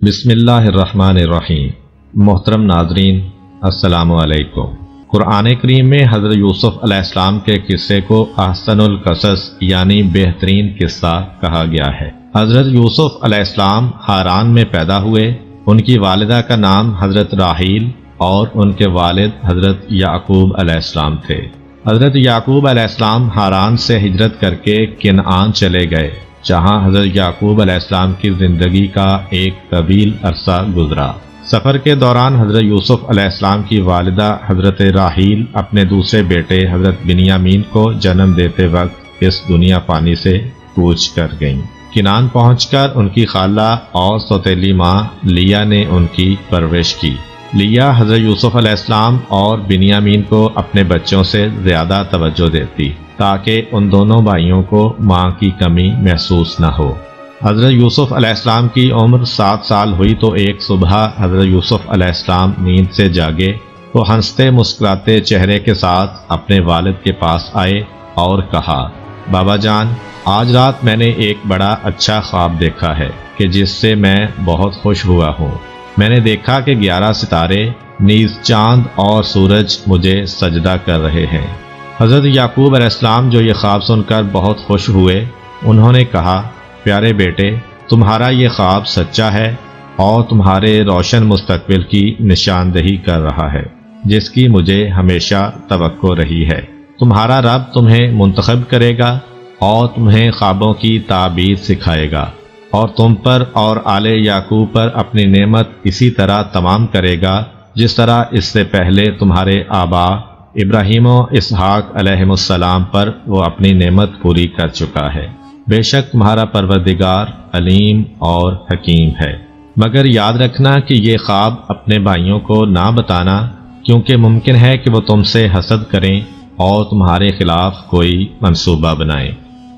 بسم اللہ الرحمن الرحیم۔ محترم ناظرین، السلام علیکم۔ قرآن کریم میں حضرت یوسف علیہ السلام کے قصے کو احسن القصص یعنی بہترین قصہ کہا گیا ہے۔ حضرت یوسف علیہ السلام حاران میں پیدا ہوئے۔ ان کی والدہ کا نام حضرت راحیل اور ان کے والد حضرت یعقوب علیہ السلام تھے۔ حضرت یعقوب علیہ السلام حاران سے ہجرت کر کے کنعان چلے گئے، جہاں حضرت یعقوب علیہ السلام کی زندگی کا ایک طویل عرصہ گزرا۔ سفر کے دوران حضرت یوسف علیہ السلام کی والدہ حضرت راحیل اپنے دوسرے بیٹے حضرت بنیامین کو جنم دیتے وقت اس دنیا فانی سے کوچ کر گئیں۔ کنعان پہنچ کر ان کی خالہ اور سوتیلی ماں لیا نے ان کی پرورش کی۔ لیا حضرت یوسف علیہ السلام اور بنیامین کو اپنے بچوں سے زیادہ توجہ دیتی تاکہ ان دونوں بھائیوں کو ماں کی کمی محسوس نہ ہو۔ حضرت یوسف علیہ السلام کی عمر 7 سال ہوئی تو ایک صبح حضرت یوسف علیہ السلام نیند سے جاگے تو ہنستے مسکراتے چہرے کے ساتھ اپنے والد کے پاس آئے اور کہا، بابا جان، آج رات میں نے ایک بڑا اچھا خواب دیکھا ہے کہ جس سے میں بہت خوش ہوا ہوں۔ میں نے دیکھا کہ 11 ستارے نیز چاند اور سورج مجھے سجدہ کر رہے ہیں۔ حضرت یعقوب علیہ السلام جو یہ خواب سن کر بہت خوش ہوئے، انہوں نے کہا، پیارے بیٹے، تمہارا یہ خواب سچا ہے اور تمہارے روشن مستقبل کی نشاندہی کر رہا ہے جس کی مجھے ہمیشہ توقع رہی ہے۔ تمہارا رب تمہیں منتخب کرے گا اور تمہیں خوابوں کی تعبیر سکھائے گا اور تم پر اور آل یعقوب پر اپنی نعمت اسی طرح تمام کرے گا جس طرح اس سے پہلے تمہارے آبا ابراہیم و اسحاق علیہ السلام پر وہ اپنی نعمت پوری کر چکا ہے۔ بے شک تمہارا پروردگار علیم اور حکیم ہے۔ مگر یاد رکھنا کہ یہ خواب اپنے بھائیوں کو نہ بتانا، کیونکہ ممکن ہے کہ وہ تم سے حسد کریں اور تمہارے خلاف کوئی منصوبہ بنائیں۔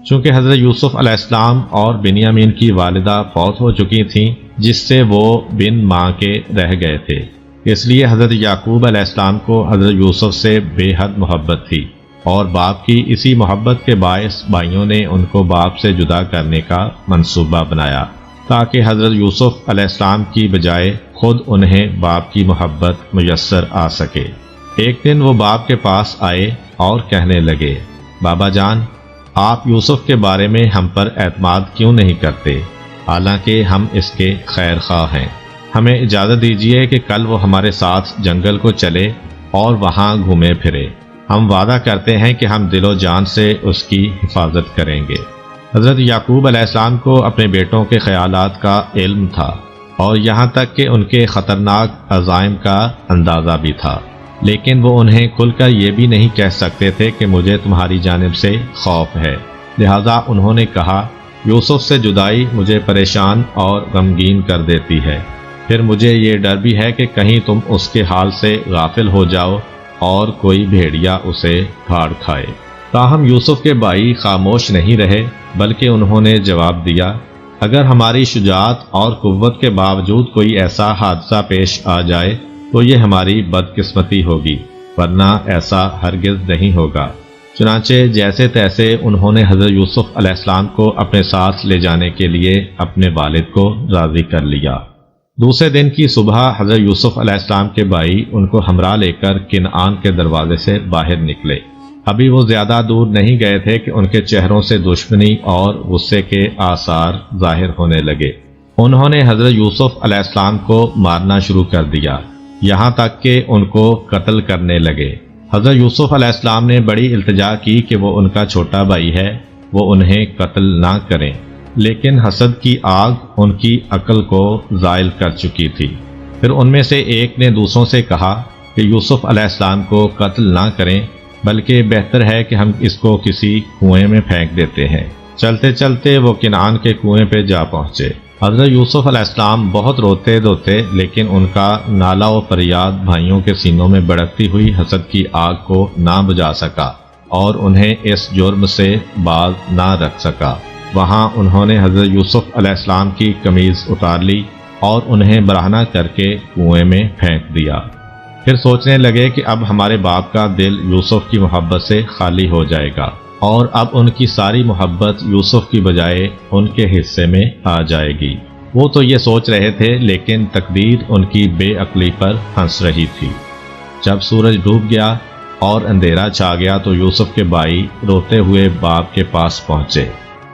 چونکہ حضرت یوسف علیہ السلام اور بنیامین کی والدہ فوت ہو چکی تھیں، جس سے وہ بن ماں کے رہ گئے تھے، اس لیے حضرت یعقوب علیہ السلام کو حضرت یوسف سے بے حد محبت تھی اور باپ کی اسی محبت کے باعث بھائیوں نے ان کو باپ سے جدا کرنے کا منصوبہ بنایا تاکہ حضرت یوسف علیہ السلام کی بجائے خود انہیں باپ کی محبت میسر آ سکے۔ ایک دن وہ باپ کے پاس آئے اور کہنے لگے، بابا جان، آپ یوسف کے بارے میں ہم پر اعتماد کیوں نہیں کرتے؟ حالانکہ ہم اس کے خیر خواہ ہیں۔ ہمیں اجازت دیجیے کہ کل وہ ہمارے ساتھ جنگل کو چلے اور وہاں گھومے پھرے۔ ہم وعدہ کرتے ہیں کہ ہم دل و جان سے اس کی حفاظت کریں گے۔ حضرت یعقوب علیہ السلام کو اپنے بیٹوں کے خیالات کا علم تھا اور یہاں تک کہ ان کے خطرناک عزائم کا اندازہ بھی تھا، لیکن وہ انہیں کھل کر یہ بھی نہیں کہہ سکتے تھے کہ مجھے تمہاری جانب سے خوف ہے۔ لہذا انہوں نے کہا، یوسف سے جدائی مجھے پریشان اور غمگین کر دیتی ہے، پھر مجھے یہ ڈر بھی ہے کہ کہیں تم اس کے حال سے غافل ہو جاؤ اور کوئی بھیڑیا اسے پھاڑ کھائے۔ تاہم یوسف کے بھائی خاموش نہیں رہے، بلکہ انہوں نے جواب دیا، اگر ہماری شجاعت اور قوت کے باوجود کوئی ایسا حادثہ پیش آ جائے تو یہ ہماری بدقسمتی ہوگی، ورنہ ایسا ہرگز نہیں ہوگا۔ چنانچہ جیسے تیسے انہوں نے حضرت یوسف علیہ السلام کو اپنے ساتھ لے جانے کے لیے اپنے والد کو راضی کر لیا۔ دوسرے دن کی صبح حضرت یوسف علیہ السلام کے بھائی ان کو ہمراہ لے کر کنعان کے دروازے سے باہر نکلے۔ ابھی وہ زیادہ دور نہیں گئے تھے کہ ان کے چہروں سے دشمنی اور غصے کے آثار ظاہر ہونے لگے۔ انہوں نے حضرت یوسف علیہ السلام کو مارنا شروع کر دیا، یہاں تک کہ ان کو قتل کرنے لگے۔ حضرت یوسف علیہ السلام نے بڑی التجا کی کہ وہ ان کا چھوٹا بھائی ہے، وہ انہیں قتل نہ کریں، لیکن حسد کی آگ ان کی عقل کو زائل کر چکی تھی۔ پھر ان میں سے ایک نے دوسروں سے کہا کہ یوسف علیہ السلام کو قتل نہ کریں، بلکہ بہتر ہے کہ ہم اس کو کسی کنویں میں پھینک دیتے ہیں۔ چلتے چلتے وہ کنعان کے کنویں پہ جا پہنچے۔ حضرت یوسف علیہ السلام بہت روتے دھوتے، لیکن ان کا نالہ و فریاد بھائیوں کے سینوں میں بھڑکتی ہوئی حسد کی آگ کو نہ بجھا سکا اور انہیں اس جرم سے باز نہ رکھ سکا۔ وہاں انہوں نے حضرت یوسف علیہ السلام کی قمیض اتار لی اور انہیں برہنہ کر کے کنویں میں پھینک دیا۔ پھر سوچنے لگے کہ اب ہمارے باپ کا دل یوسف کی محبت سے خالی ہو جائے گا اور اب ان کی ساری محبت یوسف کی بجائے ان کے حصے میں آ جائے گی۔ وہ تو یہ سوچ رہے تھے لیکن تقدیر ان کی بے عقلی پر ہنس رہی تھی۔ جب سورج ڈوب گیا اور اندھیرا چھا گیا تو یوسف کے بھائی روتے ہوئے باپ کے پاس پہنچے۔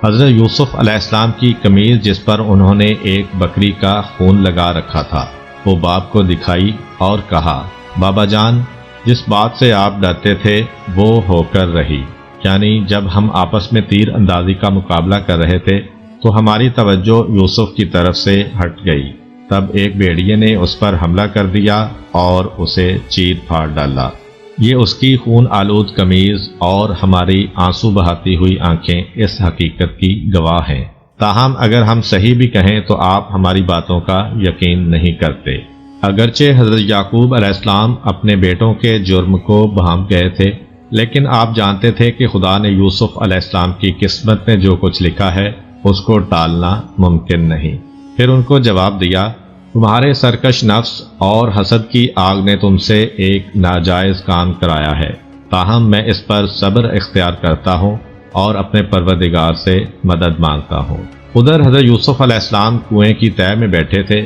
حضرت یوسف علیہ السلام کی قمیض جس پر انہوں نے ایک بکری کا خون لگا رکھا تھا وہ باپ کو دکھائی اور کہا، بابا جان، جس بات سے آپ ڈرتے تھے وہ ہو کر رہی، یعنی جب ہم آپس میں تیر اندازی کا مقابلہ کر رہے تھے تو ہماری توجہ یوسف کی طرف سے ہٹ گئی، تب ایک بھیڑیے نے اس پر حملہ کر دیا اور اسے چیر پھاڑ ڈالا۔ یہ اس کی خون آلود قمیض اور ہماری آنسو بہاتی ہوئی آنکھیں اس حقیقت کی گواہ ہیں، تاہم اگر ہم صحیح بھی کہیں تو آپ ہماری باتوں کا یقین نہیں کرتے۔ اگرچہ حضرت یعقوب علیہ السلام اپنے بیٹوں کے جرم کو بھانپ گئے تھے، لیکن آپ جانتے تھے کہ خدا نے یوسف علیہ السلام کی قسمت میں جو کچھ لکھا ہے اس کو ٹالنا ممکن نہیں۔ پھر ان کو جواب دیا، تمہارے سرکش نفس اور حسد کی آگ نے تم سے ایک ناجائز کام کرایا ہے، تاہم میں اس پر صبر اختیار کرتا ہوں اور اپنے پروردگار سے مدد مانگتا ہوں۔ ادھر حضرت یوسف علیہ السلام کنویں کی تہہ میں بیٹھے تھے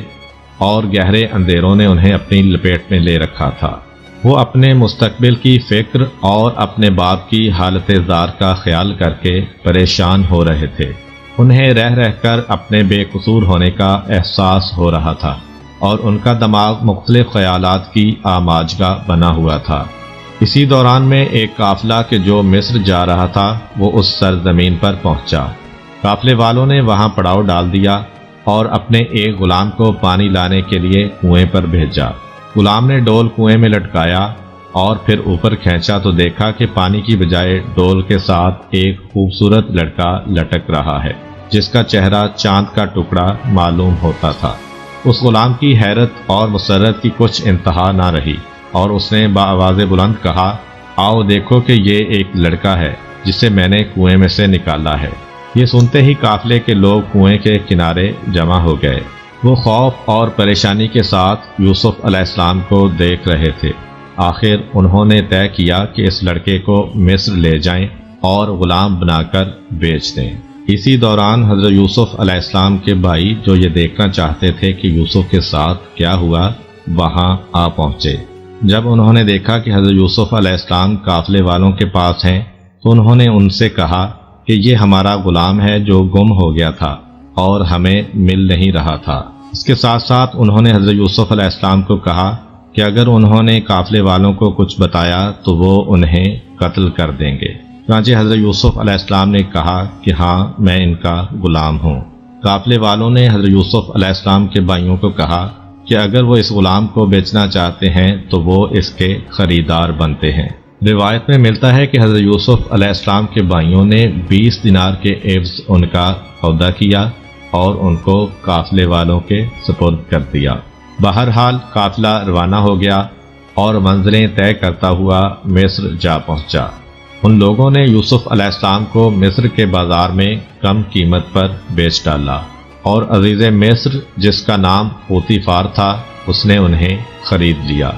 اور گہرے اندھیروں نے انہیں اپنی لپیٹ میں لے رکھا تھا۔ وہ اپنے مستقبل کی فکر اور اپنے باپ کی حالت زار کا خیال کر کے پریشان ہو رہے تھے۔ انہیں رہ رہ کر اپنے بے قصور ہونے کا احساس ہو رہا تھا اور ان کا دماغ مختلف خیالات کی آماجگاہ بنا ہوا تھا۔ اسی دوران میں ایک قافلہ کہ جو مصر جا رہا تھا وہ اس سرزمین پر پہنچا۔ قافلے والوں نے وہاں پڑاؤ ڈال دیا اور اپنے ایک غلام کو پانی لانے کے لیے کنویں پر بھیجا۔ غلام نے ڈول کنویں میں لٹکایا اور پھر اوپر کھینچا تو دیکھا کہ پانی کی بجائے ڈول کے ساتھ ایک خوبصورت لڑکا لٹک رہا ہے جس کا چہرہ چاند کا ٹکڑا معلوم ہوتا تھا۔ اس غلام کی حیرت اور مسرت کی کچھ انتہا نہ رہی اور اس نے بآواز بلند کہا، آؤ دیکھو کہ یہ ایک لڑکا ہے جسے میں نے کنویں میں سے نکالا ہے۔ یہ سنتے ہی قافلے کے لوگ کنویں کے کنارے جمع ہو گئے۔ وہ خوف اور پریشانی کے ساتھ یوسف علیہ السلام کو دیکھ رہے تھے۔ آخر انہوں نے طے کیا کہ اس لڑکے کو مصر لے جائیں اور غلام بنا کر بیچ دیں۔ اسی دوران حضرت یوسف علیہ السلام کے بھائی جو یہ دیکھنا چاہتے تھے کہ یوسف کے ساتھ کیا ہوا وہاں آ پہنچے۔ جب انہوں نے دیکھا کہ حضرت یوسف علیہ السلام قافلے والوں کے پاس ہیں تو انہوں نے ان سے کہا کہ یہ ہمارا غلام ہے جو گم ہو گیا تھا اور ہمیں مل نہیں رہا تھا۔ اس کے ساتھ ساتھ انہوں نے حضرت یوسف علیہ السلام کو کہا کہ اگر انہوں نے قافلے والوں کو کچھ بتایا تو وہ انہیں قتل کر دیں گے۔ چنانچہ حضرت یوسف علیہ السلام نے کہا کہ ہاں میں ان کا غلام ہوں۔ قافلے والوں نے حضرت یوسف علیہ السلام کے بھائیوں کو کہا کہ اگر وہ اس غلام کو بیچنا چاہتے ہیں تو وہ اس کے خریدار بنتے ہیں۔ روایت میں ملتا ہے کہ حضرت یوسف علیہ السلام کے بھائیوں نے 20 دینار کے عوض ان کا سودا کیا اور ان کو قافلے والوں کے سپرد کر دیا۔ بہرحال قافلہ روانہ ہو گیا اور منزلیں طے کرتا ہوا مصر جا پہنچا۔ ان لوگوں نے یوسف علیہ السلام کو مصر کے بازار میں کم قیمت پر بیچ ڈالا اور عزیز مصر جس کا نام پوتیفار تھا اس نے انہیں خرید لیا۔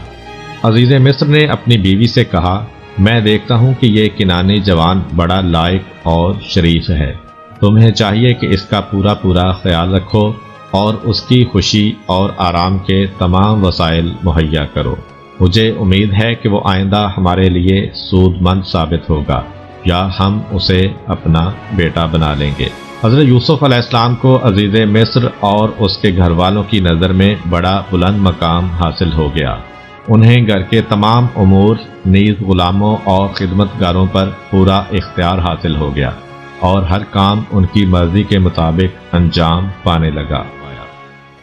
عزیز مصر نے اپنی بیوی سے کہا، میں دیکھتا ہوں کہ یہ کنانی جوان بڑا لائق اور شریف ہے، تمہیں چاہیے کہ اس کا پورا خیال رکھو اور اس کی خوشی اور آرام کے تمام وسائل مہیا کرو۔ مجھے امید ہے کہ وہ آئندہ ہمارے لیے سود مند ثابت ہوگا یا ہم اسے اپنا بیٹا بنا لیں گے۔ حضرت یوسف علیہ السلام کو عزیز مصر اور اس کے گھر والوں کی نظر میں بڑا بلند مقام حاصل ہو گیا۔ انہیں گھر کے تمام امور نیز غلاموں اور خدمت گاروں پر پورا اختیار حاصل ہو گیا اور ہر کام ان کی مرضی کے مطابق انجام پانے لگا۔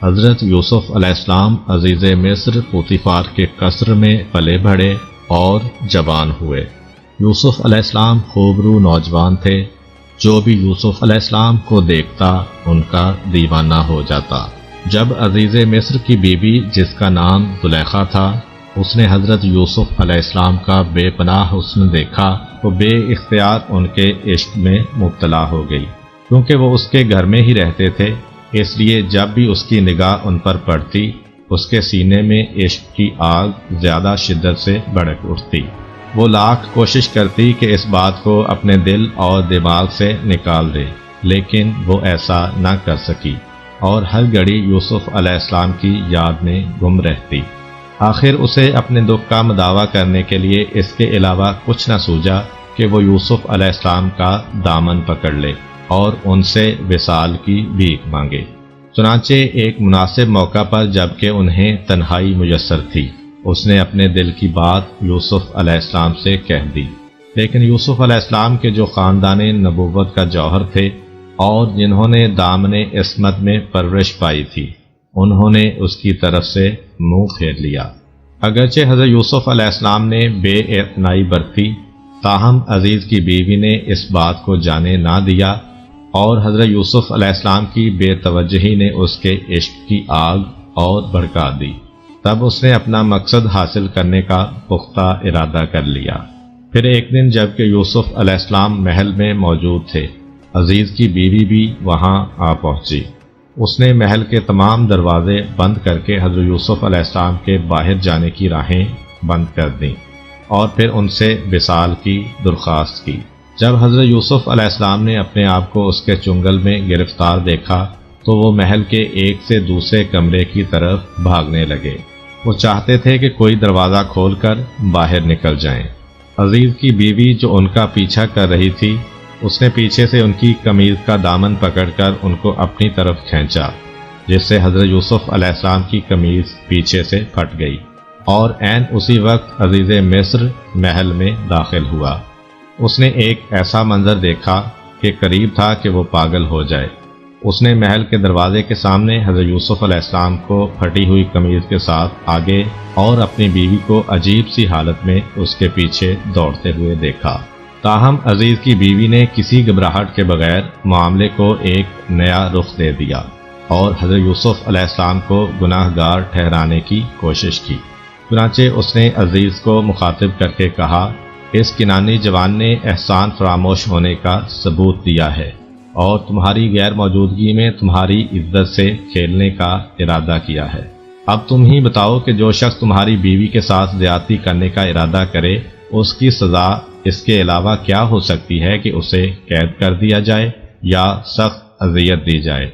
حضرت یوسف علیہ السلام عزیز مصر پوتیفار کے قصر میں پلے بڑھے اور جوان ہوئے۔ یوسف علیہ السلام خوبرو نوجوان تھے، جو بھی یوسف علیہ السلام کو دیکھتا ان کا دیوانہ ہو جاتا۔ جب عزیز مصر کی بیوی جس کا نام زلیخا تھا اس نے حضرت یوسف علیہ السلام کا بے پناہ حسن دیکھا تو بے اختیار ان کے عشق میں مبتلا ہو گئی۔ کیونکہ وہ اس کے گھر میں ہی رہتے تھے اس لیے جب بھی اس کی نگاہ ان پر پڑتی اس کے سینے میں عشق کی آگ زیادہ شدت سے بھڑک اٹھتی۔ وہ لاکھ کوشش کرتی کہ اس بات کو اپنے دل اور دماغ سے نکال دے، لیکن وہ ایسا نہ کر سکی اور ہر گھڑی یوسف علیہ السلام کی یاد میں گم رہتی۔ آخر اسے اپنے دکھ کا مداوع کرنے کے لیے اس کے علاوہ کچھ نہ سوجا کہ وہ یوسف علیہ السلام کا دامن پکڑ لے اور ان سے وصال کی بھیک مانگے۔ چنانچہ ایک مناسب موقع پر جبکہ انہیں تنہائی میسر تھی، اس نے اپنے دل کی بات یوسف علیہ السلام سے کہہ دی۔ لیکن یوسف علیہ السلام کے جو خاندان نبوت کا جوہر تھے اور جنہوں نے دامن عصمت میں پرورش پائی تھی، انہوں نے اس کی طرف سے منہ پھیر لیا۔ اگرچہ حضرت یوسف علیہ السلام نے بے اعتنائی برتی، تاہم عزیز کی بیوی نے اس بات کو جانے نہ دیا اور حضرت یوسف علیہ السلام کی بے توجہی نے اس کے عشق کی آگ اور بھڑکا دی۔ تب اس نے اپنا مقصد حاصل کرنے کا پختہ ارادہ کر لیا۔ پھر ایک دن جب کہ یوسف علیہ السلام محل میں موجود تھے، عزیز کی بیوی بھی وہاں آ پہنچی۔ اس نے محل کے تمام دروازے بند کر کے حضرت یوسف علیہ السلام کے باہر جانے کی راہیں بند کر دیں اور پھر ان سے وصال کی درخواست کی۔ جب حضرت یوسف علیہ السلام نے اپنے آپ کو اس کے چنگل میں گرفتار دیکھا تو وہ محل کے ایک سے دوسرے کمرے کی طرف بھاگنے لگے۔ وہ چاہتے تھے کہ کوئی دروازہ کھول کر باہر نکل جائیں۔ عزیز کی بیوی جو ان کا پیچھا کر رہی تھی، اس نے پیچھے سے ان کی قمیض کا دامن پکڑ کر ان کو اپنی طرف کھینچا، جس سے حضرت یوسف علیہ السلام کی قمیض پیچھے سے پھٹ گئی اور عین اسی وقت عزیز مصر محل میں داخل ہوا۔ اس نے ایک ایسا منظر دیکھا کہ قریب تھا کہ وہ پاگل ہو جائے۔ اس نے محل کے دروازے کے سامنے حضرت یوسف علیہ السلام کو پھٹی ہوئی قمیض کے ساتھ آگے اور اپنی بیوی کو عجیب سی حالت میں اس کے پیچھے دوڑتے ہوئے دیکھا۔ تاہم عزیز کی بیوی نے کسی گھبراہٹ کے بغیر معاملے کو ایک نیا رخ دے دیا اور حضرت یوسف علیہ السلام کو گناہ گار ٹھہرانے کی کوشش کی۔ چنانچہ اس نے عزیز کو مخاطب کر کے کہا، اس کنانی جوان نے احسان فراموش ہونے کا ثبوت دیا ہے اور تمہاری غیر موجودگی میں تمہاری عزت سے کھیلنے کا ارادہ کیا ہے۔ اب تم ہی بتاؤ کہ جو شخص تمہاری بیوی کے ساتھ زیادتی کرنے کا ارادہ کرے، اس کی سزا اس کے علاوہ کیا ہو سکتی ہے کہ اسے قید کر دیا جائے یا سخت اذیت دی جائے۔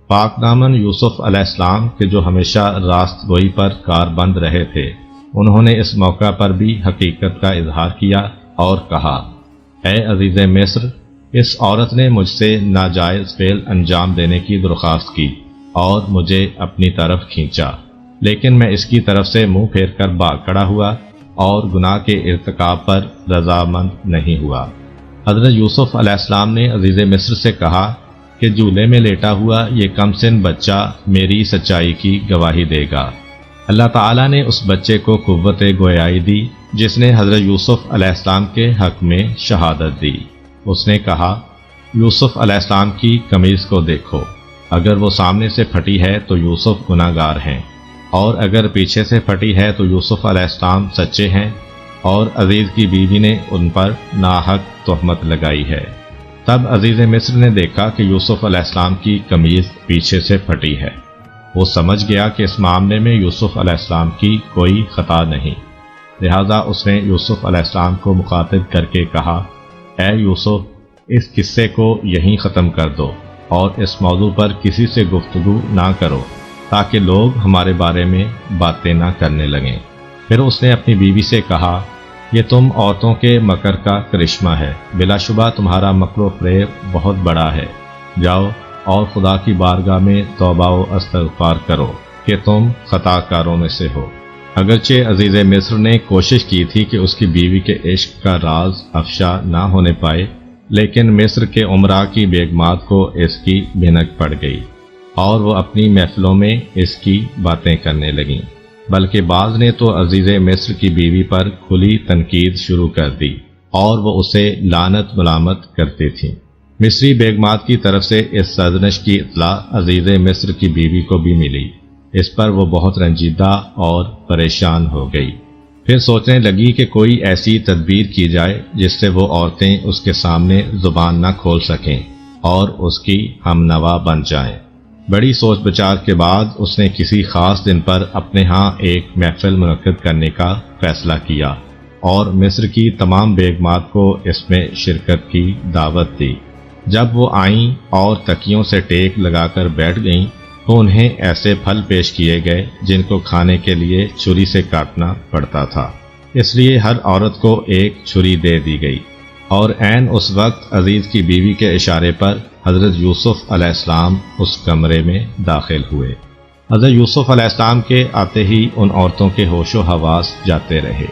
پاک دامن یوسف علیہ السلام کے جو ہمیشہ راست گوئی پر کاربند رہے تھے، انہوں نے اس موقع پر بھی حقیقت کا اظہار کیا اور کہا، اے عزیز مصر، اس عورت نے مجھ سے ناجائز فعل انجام دینے کی درخواست کی اور مجھے اپنی طرف کھینچا، لیکن میں اس کی طرف سے منہ پھیر کر بھاگ کھڑا ہوا اور گناہ کے ارتکاب پر رضامند نہیں ہوا۔ حضرت یوسف علیہ السلام نے عزیز مصر سے کہا کہ جھولے میں لیٹا ہوا یہ کم سن بچہ میری سچائی کی گواہی دے گا۔ اللہ تعالیٰ نے اس بچے کو قوت گویائی دی جس نے حضرت یوسف علیہ السلام کے حق میں شہادت دی۔ اس نے کہا، یوسف علیہ السلام کی قمیض کو دیکھو، اگر وہ سامنے سے پھٹی ہے تو یوسف گناہ گار ہیں، اور اگر پیچھے سے پھٹی ہے تو یوسف علیہ السلام سچے ہیں، اور عزیز کی بیوی نے ان پر ناحق تہمت لگائی ہے۔ تب عزیز مصر نے دیکھا کہ یوسف علیہ السلام کی قمیض پیچھے سے پھٹی ہے۔ وہ سمجھ گیا کہ اس معاملے میں یوسف علیہ السلام کی کوئی خطا نہیں، لہذا اس نے یوسف علیہ السلام کو مخاطب کر کے کہا، اے یوسف، اس قصے کو یہیں ختم کر دو اور اس موضوع پر کسی سے گفتگو نہ کرو تاکہ لوگ ہمارے بارے میں باتیں نہ کرنے لگیں۔ پھر اس نے اپنی بیوی سے کہا، یہ تم عورتوں کے مکر کا کرشمہ ہے، بلا شبہ تمہارا مکر و فریب بہت بڑا ہے۔ جاؤ اور خدا کی بارگاہ میں توبہ و استغفار کرو کہ تم خطا کاروں میں سے ہو۔ اگرچہ عزیز مصر نے کوشش کی تھی کہ اس کی بیوی کے عشق کا راز افشا نہ ہونے پائے، لیکن مصر کے عمراء کی بیگمات کو اس کی بھنک پڑ گئی اور وہ اپنی محفلوں میں اس کی باتیں کرنے لگیں، بلکہ بعض نے تو عزیز مصر کی بیوی پر کھلی تنقید شروع کر دی اور وہ اسے لعنت ملامت کرتی تھیں۔ مصری بیگمات کی طرف سے اس سرزنش کی اطلاع عزیز مصر کی بیوی کو بھی ملی۔ اس پر وہ بہت رنجیدہ اور پریشان ہو گئی۔ پھر سوچنے لگی کہ کوئی ایسی تدبیر کی جائے جس سے وہ عورتیں اس کے سامنے زبان نہ کھول سکیں اور اس کی ہم نوا بن جائیں۔ بڑی سوچ بچار کے بعد اس نے کسی خاص دن پر اپنے ہاں ایک محفل منعقد کرنے کا فیصلہ کیا اور مصر کی تمام بیگمات کو اس میں شرکت کی دعوت دی۔ جب وہ آئیں اور تکیوں سے ٹیک لگا کر بیٹھ گئیں تو انہیں ایسے پھل پیش کیے گئے جن کو کھانے کے لیے چھری سے کاٹنا پڑتا تھا، اس لیے ہر عورت کو ایک چھری دے دی گئی۔ اور عین اس وقت عزیز کی بیوی کے اشارے پر حضرت یوسف علیہ السلام اس کمرے میں داخل ہوئے۔ حضرت یوسف علیہ السلام کے آتے ہی ان عورتوں کے ہوش و حواس جاتے رہے،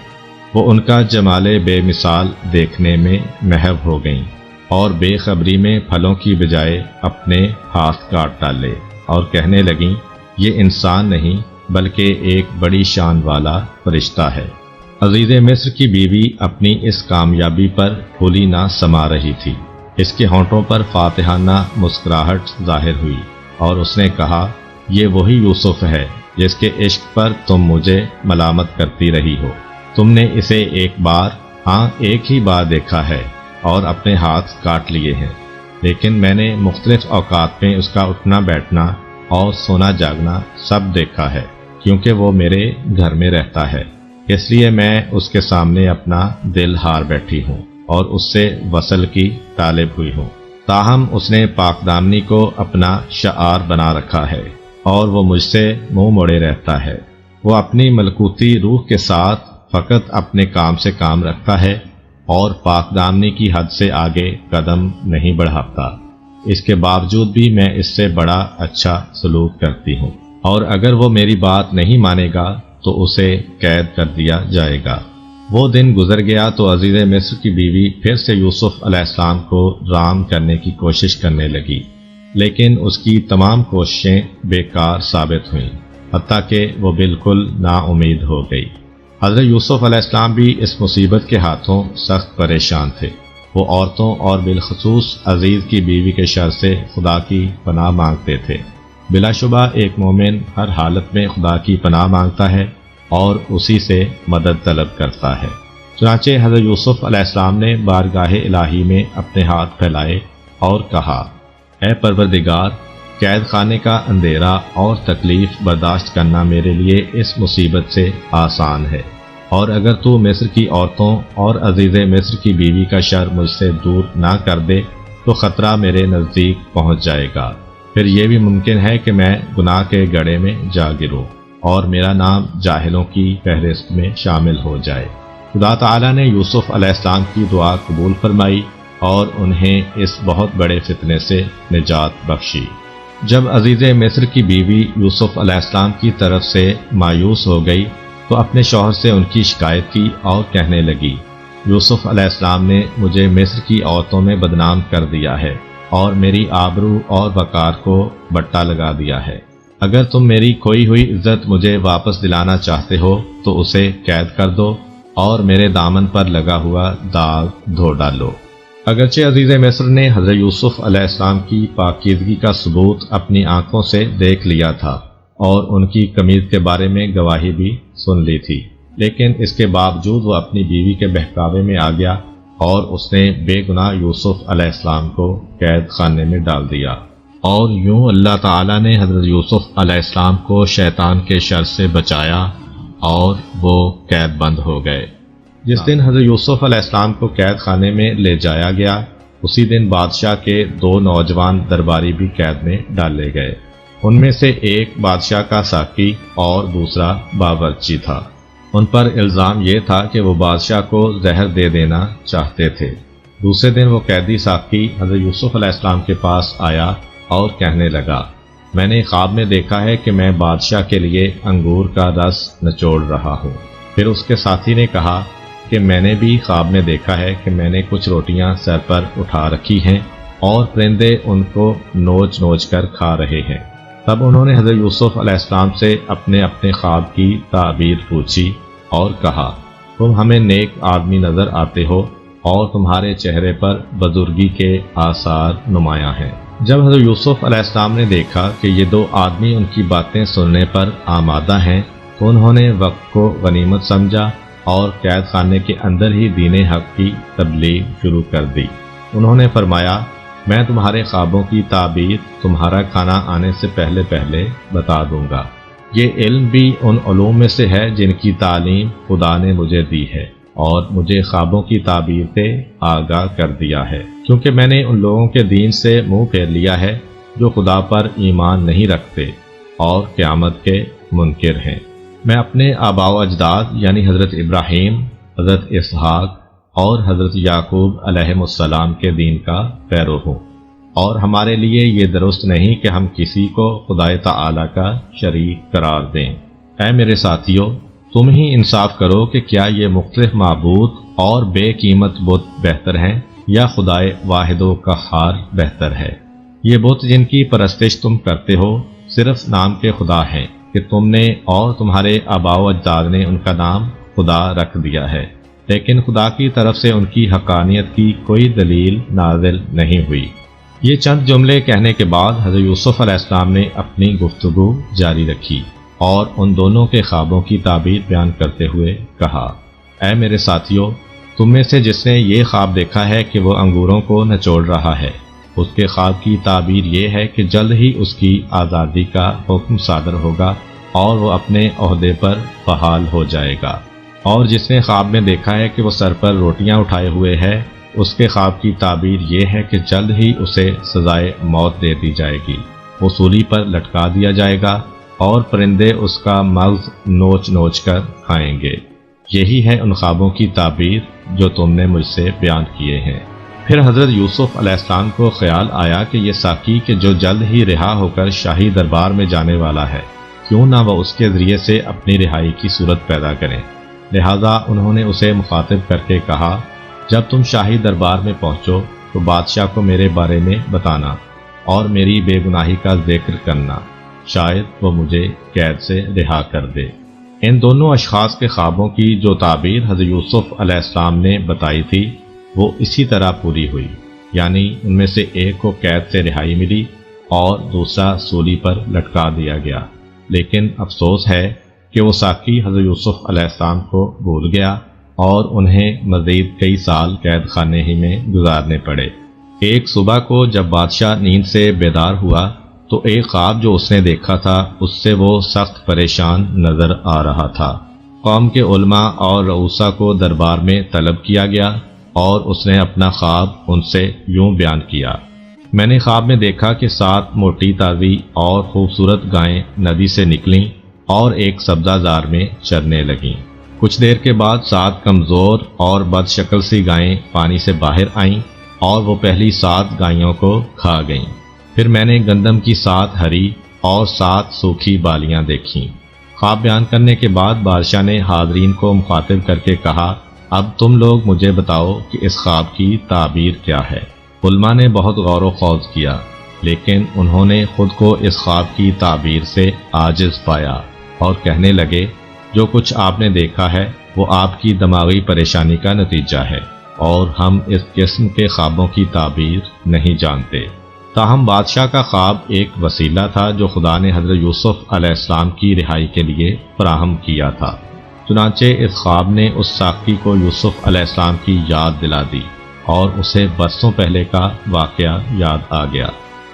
وہ ان کا جمال بے مثال دیکھنے میں محو ہو گئیں اور بے خبری میں پھلوں کی بجائے اپنے ہاتھ کاٹ ڈالے اور کہنے لگیں، یہ انسان نہیں بلکہ ایک بڑی شان والا فرشتہ ہے۔ عزیز مصر کی بیوی اپنی اس کامیابی پر پھولی نہ سما رہی تھی، اس کے ہونٹوں پر فاتحانہ مسکراہٹ ظاہر ہوئی اور اس نے کہا، یہ وہی یوسف ہے جس کے عشق پر تم مجھے ملامت کرتی رہی ہو۔ تم نے اسے ایک ہی بار دیکھا ہے اور اپنے ہاتھ کاٹ لیے ہیں، لیکن میں نے مختلف اوقات میں اس کا اٹھنا بیٹھنا اور سونا جاگنا سب دیکھا ہے، کیونکہ وہ میرے گھر میں رہتا ہے، اس لیے میں اس کے سامنے اپنا دل ہار بیٹھی ہوں اور اس سے وصل کی طالب ہوئی ہوں۔ تاہم اس نے پاک دامنی کو اپنا شعار بنا رکھا ہے اور وہ مجھ سے منہ موڑے رہتا ہے۔ وہ اپنی ملکوتی روح کے ساتھ فقط اپنے کام سے کام رکھتا ہے اور پاک دامنی کی حد سے آگے قدم نہیں بڑھاتا۔ اس کے باوجود بھی میں اس سے بڑا اچھا سلوک کرتی ہوں، اور اگر وہ میری بات نہیں مانے گا تو اسے قید کر دیا جائے گا۔ وہ دن گزر گیا تو عزیز مصر کی بیوی پھر سے یوسف علیہ السلام کو رام کرنے کی کوشش کرنے لگی، لیکن اس کی تمام کوششیں بیکار ثابت ہوئیں، حتیٰ کہ وہ بالکل نا امید ہو گئی۔ حضرت یوسف علیہ السلام بھی اس مصیبت کے ہاتھوں سخت پریشان تھے۔ وہ عورتوں اور بالخصوص عزیز کی بیوی کے شر سے خدا کی پناہ مانگتے تھے۔ بلا شبہ ایک مومن ہر حالت میں خدا کی پناہ مانگتا ہے اور اسی سے مدد طلب کرتا ہے۔ چنانچہ حضرت یوسف علیہ السلام نے بارگاہ الہی میں اپنے ہاتھ پھیلائے اور کہا، اے پروردگار، قید خانے کا اندھیرا اور تکلیف برداشت کرنا میرے لیے اس مصیبت سے آسان ہے، اور اگر تو مصر کی عورتوں اور عزیز مصر کی بیوی کا شر مجھ سے دور نہ کر دے تو خطرہ میرے نزدیک پہنچ جائے گا۔ پھر یہ بھی ممکن ہے کہ میں گناہ کے گڑھے میں جا گروں اور میرا نام جاہلوں کی فہرست میں شامل ہو جائے۔ خدا تعالیٰ نے یوسف علیہ السلام کی دعا قبول فرمائی اور انہیں اس بہت بڑے فتنے سے نجات بخشی۔ جب عزیز مصر کی بیوی یوسف علیہ السلام کی طرف سے مایوس ہو گئی تو اپنے شوہر سے ان کی شکایت کی اور کہنے لگی، یوسف علیہ السلام نے مجھے مصر کی عورتوں میں بدنام کر دیا ہے اور میری آبرو اور وقار کو بٹا لگا دیا ہے۔ اگر تم میری کھوئی ہوئی عزت مجھے واپس دلانا چاہتے ہو تو اسے قید کر دو اور میرے دامن پر لگا ہوا داغ دھو ڈالو۔ اگرچہ عزیز مصر نے حضرت یوسف علیہ السلام کی پاکیزگی کا ثبوت اپنی آنکھوں سے دیکھ لیا تھا اور ان کی قمیض کے بارے میں گواہی بھی سن لی تھی، لیکن اس کے باوجود وہ اپنی بیوی کے بہکاوے میں آ گیا اور اس نے بے گناہ یوسف علیہ السلام کو قید خانے میں ڈال دیا، اور یوں اللہ تعالیٰ نے حضرت یوسف علیہ السلام کو شیطان کے شر سے بچایا اور وہ قید بند ہو گئے۔ جس دن حضرت یوسف علیہ السلام کو قید خانے میں لے جایا گیا، اسی دن بادشاہ کے 2 نوجوان درباری بھی قید میں ڈالے گئے۔ ان میں سے ایک بادشاہ کا ساقی اور دوسرا باورچی تھا۔ ان پر الزام یہ تھا کہ وہ بادشاہ کو زہر دے دینا چاہتے تھے۔ دوسرے دن وہ قیدی ساقی حضرت یوسف علیہ السلام کے پاس آیا اور کہنے لگا، میں نے خواب میں دیکھا ہے کہ میں بادشاہ کے لیے انگور کا رس نچوڑ رہا ہوں۔ پھر اس کے ساتھی نے کہا کہ میں نے بھی خواب میں دیکھا ہے کہ میں نے کچھ روٹیاں سر پر اٹھا رکھی ہیں اور پرندے ان کو نوچ نوچ کر کھا رہے ہیں۔ تب انہوں نے حضرت یوسف علیہ السلام سے اپنے خواب کی تعبیر پوچھی اور کہا، تم ہمیں نیک آدمی نظر آتے ہو اور تمہارے چہرے پر بزرگی کے آثار نمایاں ہیں۔ جب حضرت یوسف علیہ السلام نے دیکھا کہ یہ 2 آدمی ان کی باتیں سننے پر آمادہ ہیں تو انہوں نے وقت کو غنیمت سمجھا اور قید خانے کے اندر ہی دین حق کی تبلیغ شروع کر دی۔ انہوں نے فرمایا، میں تمہارے خوابوں کی تعبیر تمہارا کھانا آنے سے پہلے بتا دوں گا۔ یہ علم بھی ان علوم میں سے ہے جن کی تعلیم خدا نے مجھے دی ہے اور مجھے خوابوں کی تعبیر سے آگاہ کر دیا ہے، کیونکہ میں نے ان لوگوں کے دین سے منہ پھیر لیا ہے جو خدا پر ایمان نہیں رکھتے اور قیامت کے منکر ہیں۔ میں اپنے آباء و اجداد یعنی حضرت ابراہیم، حضرت اسحاق اور حضرت یعقوب علیہم السلام کے دین کا پیرو ہوں، اور ہمارے لیے یہ درست نہیں کہ ہم کسی کو خدائے تعالی کا شریک قرار دیں۔ اے میرے ساتھیو، تم ہی انصاف کرو کہ کیا یہ مختلف معبود اور بے قیمت بت بہتر ہیں یا خدائے واحد و قہار بہتر ہے؟ یہ بت جن کی پرستش تم کرتے ہو صرف نام کے خدا ہیں کہ تم نے اور تمہارے آباء و اجداد نے ان کا نام خدا رکھ دیا ہے، لیکن خدا کی طرف سے ان کی حقانیت کی کوئی دلیل نازل نہیں ہوئی۔ یہ چند جملے کہنے کے بعد حضرت یوسف علیہ السلام نے اپنی گفتگو جاری رکھی اور ان دونوں کے خوابوں کی تعبیر بیان کرتے ہوئے کہا، اے میرے ساتھیو، تم میں سے جس نے یہ خواب دیکھا ہے کہ وہ انگوروں کو نچوڑ رہا ہے، اس کے خواب کی تعبیر یہ ہے کہ جلد ہی اس کی آزادی کا حکم صادر ہوگا اور وہ اپنے عہدے پر بحال ہو جائے گا۔ اور جس نے خواب میں دیکھا ہے کہ وہ سر پر روٹیاں اٹھائے ہوئے ہے، اس کے خواب کی تعبیر یہ ہے کہ جلد ہی اسے سزائے موت دے دی جائے گی، وہ سولی پر لٹکا دیا جائے گا اور پرندے اس کا مغز نوچ نوچ کر کھائیں گے۔ یہی ہے ان خوابوں کی تعبیر جو تم نے مجھ سے بیان کیے ہیں۔ پھر حضرت یوسف علیہ السلام کو خیال آیا کہ یہ ساقی کہ جو جلد ہی رہا ہو کر شاہی دربار میں جانے والا ہے، کیوں نہ وہ اس کے ذریعے سے اپنی رہائی کی صورت پیدا کریں۔ لہذا انہوں نے اسے مخاطب کر کے کہا، جب تم شاہی دربار میں پہنچو تو بادشاہ کو میرے بارے میں بتانا اور میری بے گناہی کا ذکر کرنا، شاید وہ مجھے قید سے رہا کر دے۔ ان دونوں اشخاص کے خوابوں کی جو تعبیر حضرت یوسف علیہ السلام نے بتائی تھی وہ اسی طرح پوری ہوئی، یعنی ان میں سے ایک کو قید سے رہائی ملی اور دوسرا سولی پر لٹکا دیا گیا۔ لیکن افسوس ہے کہ وہ ساقی حضرت یوسف علیہ السلام کو بھول گیا اور انہیں مزید کئی سال قید خانے ہی میں گزارنے پڑے۔ ایک صبح کو جب بادشاہ نیند سے بیدار ہوا تو ایک خواب جو اس نے دیکھا تھا اس سے وہ سخت پریشان نظر آ رہا تھا۔ قوم کے علماء اور رؤسا کو دربار میں طلب کیا گیا اور اس نے اپنا خواب ان سے یوں بیان کیا، میں نے خواب میں دیکھا کہ 7 موٹی تازی اور خوبصورت گائیں ندی سے نکلیں اور ایک سبزہ زار میں چرنے لگیں۔ کچھ دیر کے بعد 7 کمزور اور بد شکل سی گائیں پانی سے باہر آئیں اور وہ پہلی 7 گائیوں کو کھا گئیں۔ پھر میں نے گندم کی 7 ہری اور 7 سوکھی بالیاں دیکھیں۔ خواب بیان کرنے کے بعد بادشاہ نے حاضرین کو مخاطب کر کے کہا، اب تم لوگ مجھے بتاؤ کہ اس خواب کی تعبیر کیا ہے۔ علماء نے بہت غور و خوض کیا، لیکن انہوں نے خود کو اس خواب کی تعبیر سے عاجز پایا اور کہنے لگے، جو کچھ آپ نے دیکھا ہے وہ آپ کی دماغی پریشانی کا نتیجہ ہے اور ہم اس قسم کے خوابوں کی تعبیر نہیں جانتے۔ تاہم بادشاہ کا خواب ایک وسیلہ تھا جو خدا نے حضرت یوسف علیہ السلام کی رہائی کے لیے فراہم کیا تھا۔ چنانچہ اس خواب نے اس ساقی کو یوسف علیہ السلام کی یاد دلا دی اور اسے برسوں پہلے کا واقعہ یاد آ گیا۔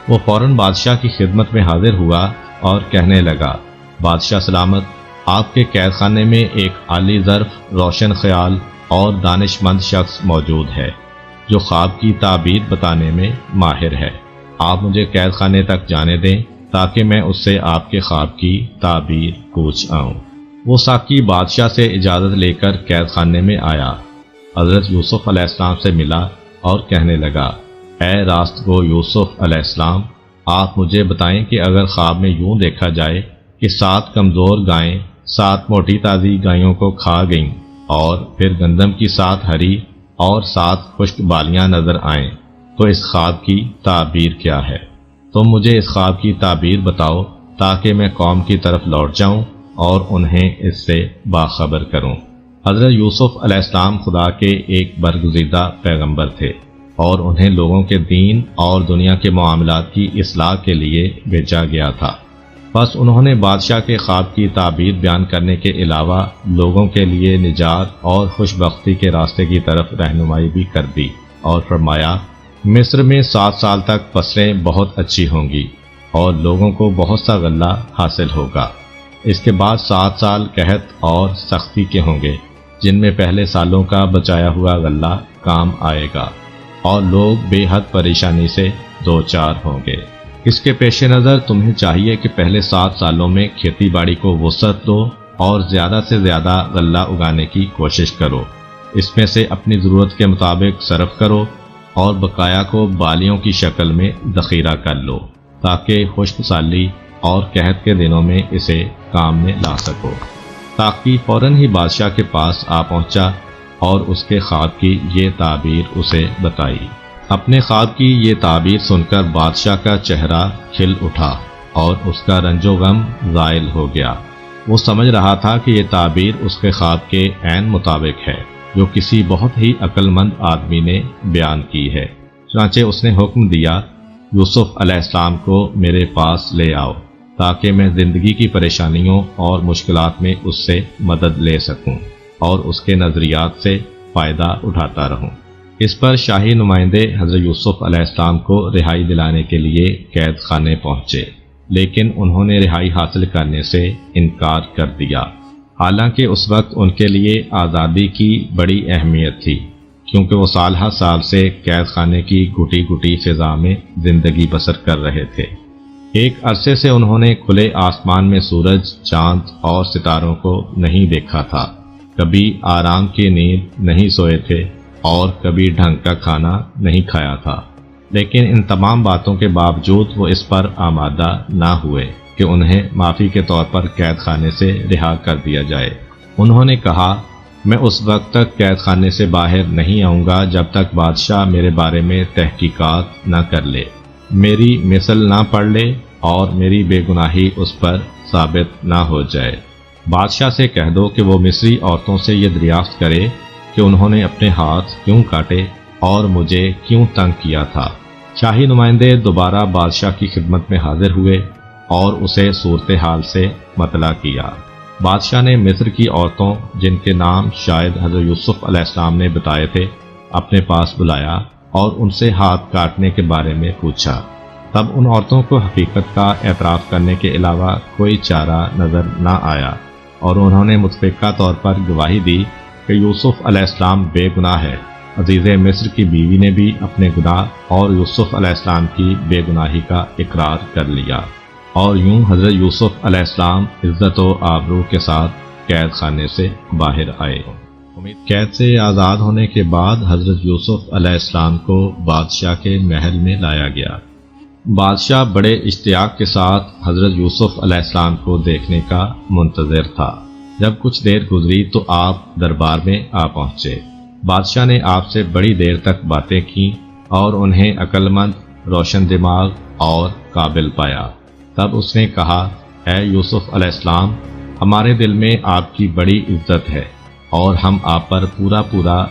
وہ فوراً بادشاہ کی خدمت میں حاضر ہوا اور کہنے لگا، بادشاہ سلامت، آپ کے قید خانے میں ایک عالی ظرف، روشن خیال اور دانش مند شخص موجود ہے جو خواب کی تعبیر بتانے میں ماہر ہے۔ آپ مجھے قید خانے تک جانے دیں تاکہ میں اس سے آپ کے خواب کی تعبیر پوچھ آؤں۔ وہ ساقی بادشاہ سے اجازت لے کر قید خانے میں آیا، حضرت یوسف علیہ السلام سے ملا اور کہنے لگا، اے راست گو یوسف علیہ السلام، آپ مجھے بتائیں کہ اگر خواب میں یوں دیکھا جائے کہ 7 کمزور گائیں 7 موٹی تازی گائیوں کو کھا گئیں اور پھر گندم کی 7 ہری اور 7 خشک بالیاں نظر آئیں تو اس خواب کی تعبیر کیا ہے؟ تم مجھے اس خواب کی تعبیر بتاؤ تاکہ میں قوم کی طرف لوٹ جاؤں اور انہیں اس سے باخبر کروں۔ حضرت یوسف علیہ السلام خدا کے ایک برگزیدہ پیغمبر تھے اور انہیں لوگوں کے دین اور دنیا کے معاملات کی اصلاح کے لیے بھیجا گیا تھا۔ بس انہوں نے بادشاہ کے خواب کی تعبیر بیان کرنے کے علاوہ لوگوں کے لیے نجات اور خوش بختی کے راستے کی طرف رہنمائی بھی کر دی اور فرمایا، مصر میں 7 سال تک فصلیں بہت اچھی ہوں گی اور لوگوں کو بہت سا غلہ حاصل ہوگا۔ اس کے بعد 7 سال قحط اور سختی کے ہوں گے جن میں پہلے سالوں کا بچایا ہوا غلہ کام آئے گا اور لوگ بے حد پریشانی سے دوچار ہوں گے۔ اس کے پیش نظر تمہیں چاہیے کہ پہلے 7 سالوں میں کھیتی باڑی کو وسعت دو اور زیادہ سے زیادہ غلہ اگانے کی کوشش کرو، اس میں سے اپنی ضرورت کے مطابق صرف کرو اور بقایا کو بالیوں کی شکل میں ذخیرہ کر لو تاکہ خشک سالی اور قحط کے دنوں میں اسے کام میں لا سکو۔ تاقی فوراً ہی بادشاہ کے پاس آ پہنچا اور اس کے خواب کی یہ تعبیر اسے بتائی۔ اپنے خواب کی یہ تعبیر سن کر بادشاہ کا چہرہ کھل اٹھا اور اس کا رنج و غم زائل ہو گیا۔ وہ سمجھ رہا تھا کہ یہ تعبیر اس کے خواب کے عین مطابق ہے جو کسی بہت ہی عقل مند آدمی نے بیان کی ہے۔ چنانچہ اس نے حکم دیا، یوسف علیہ السلام کو میرے پاس لے آؤ تاکہ میں زندگی کی پریشانیوں اور مشکلات میں اس سے مدد لے سکوں اور اس کے نظریات سے فائدہ اٹھاتا رہوں۔ اس پر شاہی نمائندے حضرت یوسف علیہ السلام کو رہائی دلانے کے لیے قید خانے پہنچے، لیکن انہوں نے رہائی حاصل کرنے سے انکار کر دیا، حالانکہ اس وقت ان کے لیے آزادی کی بڑی اہمیت تھی، کیونکہ وہ سال ہر سال سے قید خانے کی گھٹی گھٹی فضا میں زندگی بسر کر رہے تھے۔ ایک عرصے سے انہوں نے کھلے آسمان میں سورج، چاند اور ستاروں کو نہیں دیکھا تھا، کبھی آرام کی نیند نہیں سوئے تھے اور کبھی ڈھنگ کا کھانا نہیں کھایا تھا، لیکن ان تمام باتوں کے باوجود وہ اس پر آمادہ نہ ہوئے کہ انہیں معافی کے طور پر قید خانے سے رہا کر دیا جائے۔ انہوں نے کہا، میں اس وقت تک قید خانے سے باہر نہیں آؤں گا جب تک بادشاہ میرے بارے میں تحقیقات نہ کر لے، میری مثل نہ پڑھ لے اور میری بے گناہی اس پر ثابت نہ ہو جائے۔ بادشاہ سے کہہ دو کہ وہ مصری عورتوں سے یہ دریافت کرے کہ انہوں نے اپنے ہاتھ کیوں کاٹے اور مجھے کیوں تنگ کیا تھا۔ شاہی نمائندے دوبارہ بادشاہ کی خدمت میں حاضر ہوئے اور اسے صورتحال سے مطلع کیا۔ بادشاہ نے مصر کی عورتوں، جن کے نام شاید حضرت یوسف علیہ السلام نے بتائے تھے، اپنے پاس بلایا اور ان سے ہاتھ کاٹنے کے بارے میں پوچھا۔ تب ان عورتوں کو حقیقت کا اعتراف کرنے کے علاوہ کوئی چارہ نظر نہ آیا اور انہوں نے متفقہ طور پر گواہی دی کہ یوسف علیہ السلام بے گناہ ہے۔ عزیز مصر کی بیوی نے بھی اپنے گناہ اور یوسف علیہ السلام کی بے گناہی کا اقرار کر لیا، اور یوں حضرت یوسف علیہ السلام عزت و آبرو کے ساتھ قید خانے سے باہر آئے۔ قید سے آزاد ہونے کے بعد حضرت یوسف علیہ السلام کو بادشاہ کے محل میں لایا گیا۔ بادشاہ بڑے اشتیاق کے ساتھ حضرت یوسف علیہ السلام کو دیکھنے کا منتظر تھا۔ جب کچھ دیر گزری تو آپ دربار میں آ پہنچے۔ بادشاہ نے آپ سے بڑی دیر تک باتیں کی اور انہیں عقل مند، روشن دماغ اور قابل پایا۔ تب اس نے کہا، اے یوسف علیہ السلام، ہمارے دل میں آپ کی بڑی عزت ہے اور ہم آپ پر پورا